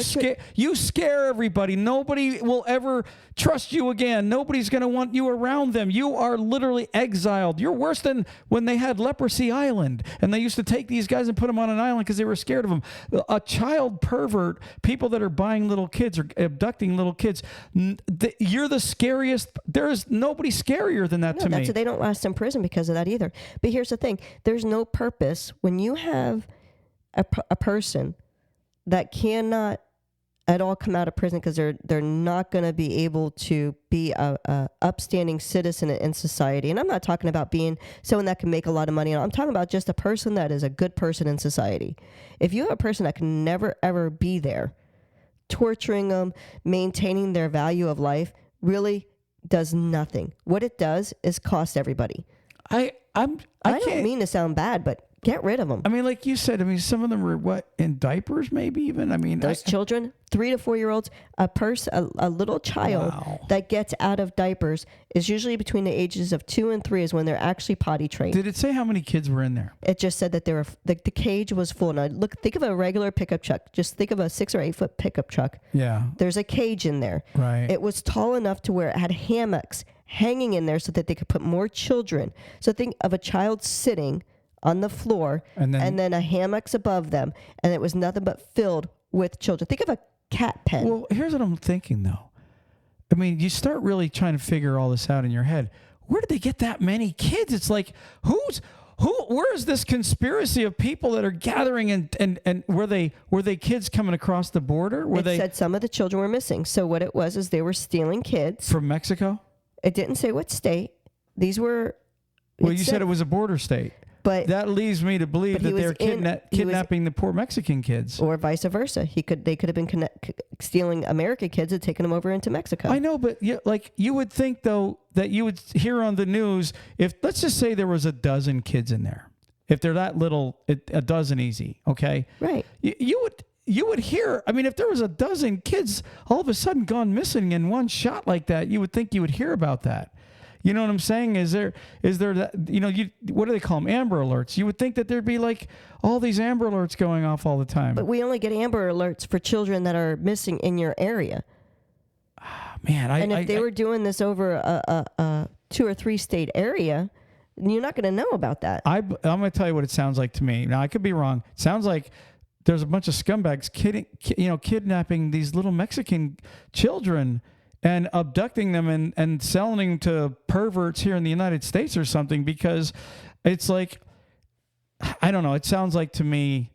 scare everybody. Nobody will ever trust you again. Nobody's going to want you around them. You are literally exiled. You're worse than when they had Leprosy Island, and they used to take these guys and put them on an island because they were scared of them. A child pervert, people that are buying little kids or abducting little kids, you're the scariest. There's nobody scarier than that to me. They don't last in prison because of that either. But here's the thing. There's no purpose when you have a person that cannot at all come out of prison because they're not going to be able to be a upstanding citizen in society. And I'm not talking about being someone that can make a lot of money. I'm talking about just a person that is a good person in society. If you have a person that can never, ever be there, torturing them, maintaining their value of life, really does nothing. What it does is cost everybody. I don't mean to sound bad, but Get rid of them. I mean, like you said, I mean, some of them were what, in diapers, maybe even. I mean, Those children, 3 to 4 year olds, a little child that gets out of diapers is usually between the ages of 2 and 3 is when they're actually potty trained. Did it say how many kids were in there? It just said that the cage was full. Now think of a regular pickup truck. Just think of a 6 or 8 foot pickup truck. Yeah. There's a cage in there. Right. It was tall enough to where it had hammocks hanging in there so that they could put more children. So think of a child sitting on the floor, and then a hammock's above them, and it was nothing but filled with children. Think of a cat pen. Well, here's what I'm thinking, though. I mean, you start really trying to figure all this out in your head. Where did they get that many kids? It's like, where is this conspiracy of people that are gathering, and were they kids coming across the border? It said some of the children were missing. So what it was is they were stealing kids. From Mexico? It didn't say what state. These were... Well, you said it was a border state. But that leads me to believe that they're kidnapping the poor Mexican kids, or vice versa. They could have been stealing American kids and taking them over into Mexico. I know, but you would think though that you would hear on the news if, let's just say, there was a dozen kids in there. If they're that little, a dozen easy, okay, right? You would hear. I mean, if there was a dozen kids all of a sudden gone missing in one shot like that, you would think you would hear about that. You know what I'm saying? Is there that, what do they call them? Amber alerts. You would think that there'd be like all these Amber alerts going off all the time. But we only get Amber alerts for children that are missing in your area. Man, if they were doing this over a 2 or 3 state area, you're not going to know about that. I'm going to tell you what it sounds like to me. Now, I could be wrong. It sounds like there's a bunch of scumbags kidnapping these little Mexican children and abducting them and selling them to perverts here in the United States or something, because it's like, I don't know. It sounds like to me,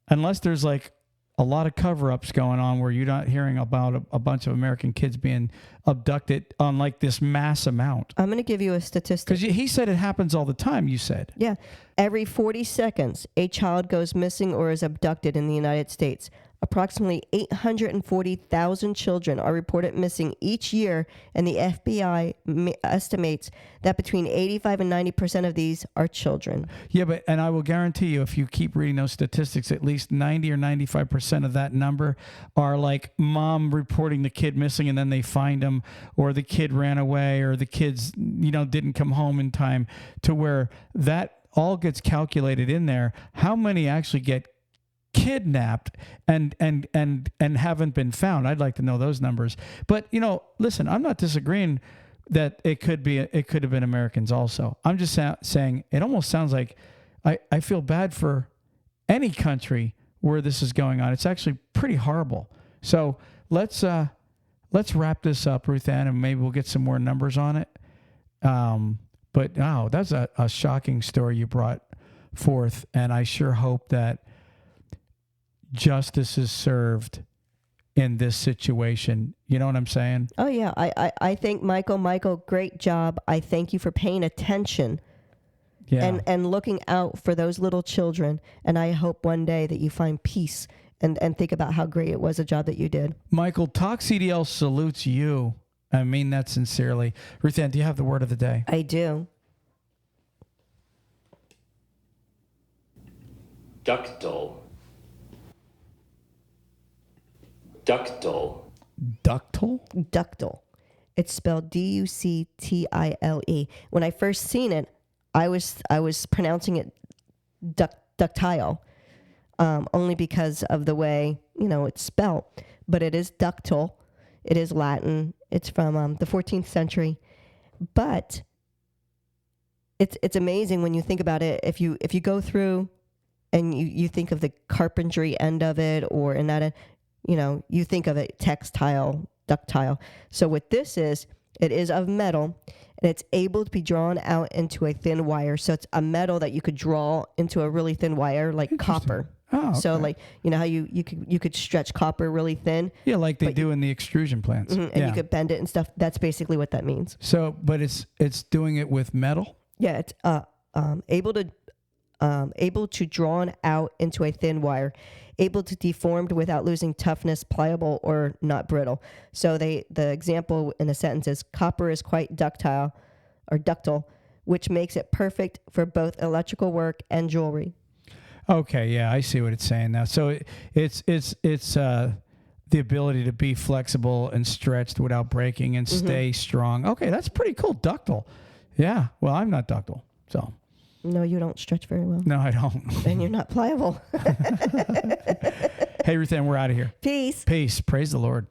unless there's like a lot of cover-ups going on where you're not hearing about a bunch of American kids being abducted on like this mass amount. I'm going to give you a statistic. Because he said it happens all the time, you said. Yeah. Every 40 seconds, a child goes missing or is abducted in the United States. Approximately 840,000 children are reported missing each year, and the FBI estimates that between 85 and 90% of these are children. Yeah, and I will guarantee you, if you keep reading those statistics, at least 90 or 95% of that number are like mom reporting the kid missing and then they find him, or the kid ran away, or the kids, didn't come home in time, to where that all gets calculated in there. How many actually get kidnapped and haven't been found? I'd like to know those numbers. But listen, I'm not disagreeing that it could have been Americans also. I'm just saying it almost sounds like I feel bad for any country where this is going on. It's actually pretty horrible. So let's wrap this up, Ruth Ann, and maybe we'll get some more numbers on it. But wow, that's a shocking story you brought forth, and I sure hope that justice is served in this situation. You know what I'm saying? Oh, yeah. I think, Michael, great job. I thank you for paying attention and looking out for those little children. And I hope one day that you find peace and think about how great it was, a job that you did. Michael, TalkCDL salutes you. I mean that sincerely. Ruth Ann, do you have the word of the day? I do. Ductile. Ductile. Ductile? Ductile. It's spelled Ductile. When I first seen it, I was pronouncing it ductile, only because of the way it's spelled. But it is ductile. It is Latin. It's from the 14th century. But it's amazing when you think about it. If you go through and you think of the carpentry end of it, or in that end, you think of it textile, ductile. So what this is, it is of metal, and it's able to be drawn out into a thin wire. So it's a metal that you could draw into a really thin wire, like copper. Oh, okay. So like, how you could stretch copper really thin. Yeah, like they do in the extrusion plants. Mm-hmm, and you could bend it and stuff. That's basically what that means. So, but it's doing it with metal? Yeah, it's able to drawn out into a thin wire, able to deformed without losing toughness, pliable or not brittle. So the example in a sentence is, copper is quite ductile, which makes it perfect for both electrical work and jewelry. Okay, yeah, I see what it's saying now. So it's the ability to be flexible and stretched without breaking and stay strong. Okay, that's pretty cool. Ductile. Yeah. Well, I'm not ductile, so. No, you don't stretch very well. No, I don't. And you're not pliable. Hey, Ruth Ann, we're out of here. Peace. Peace. Praise the Lord.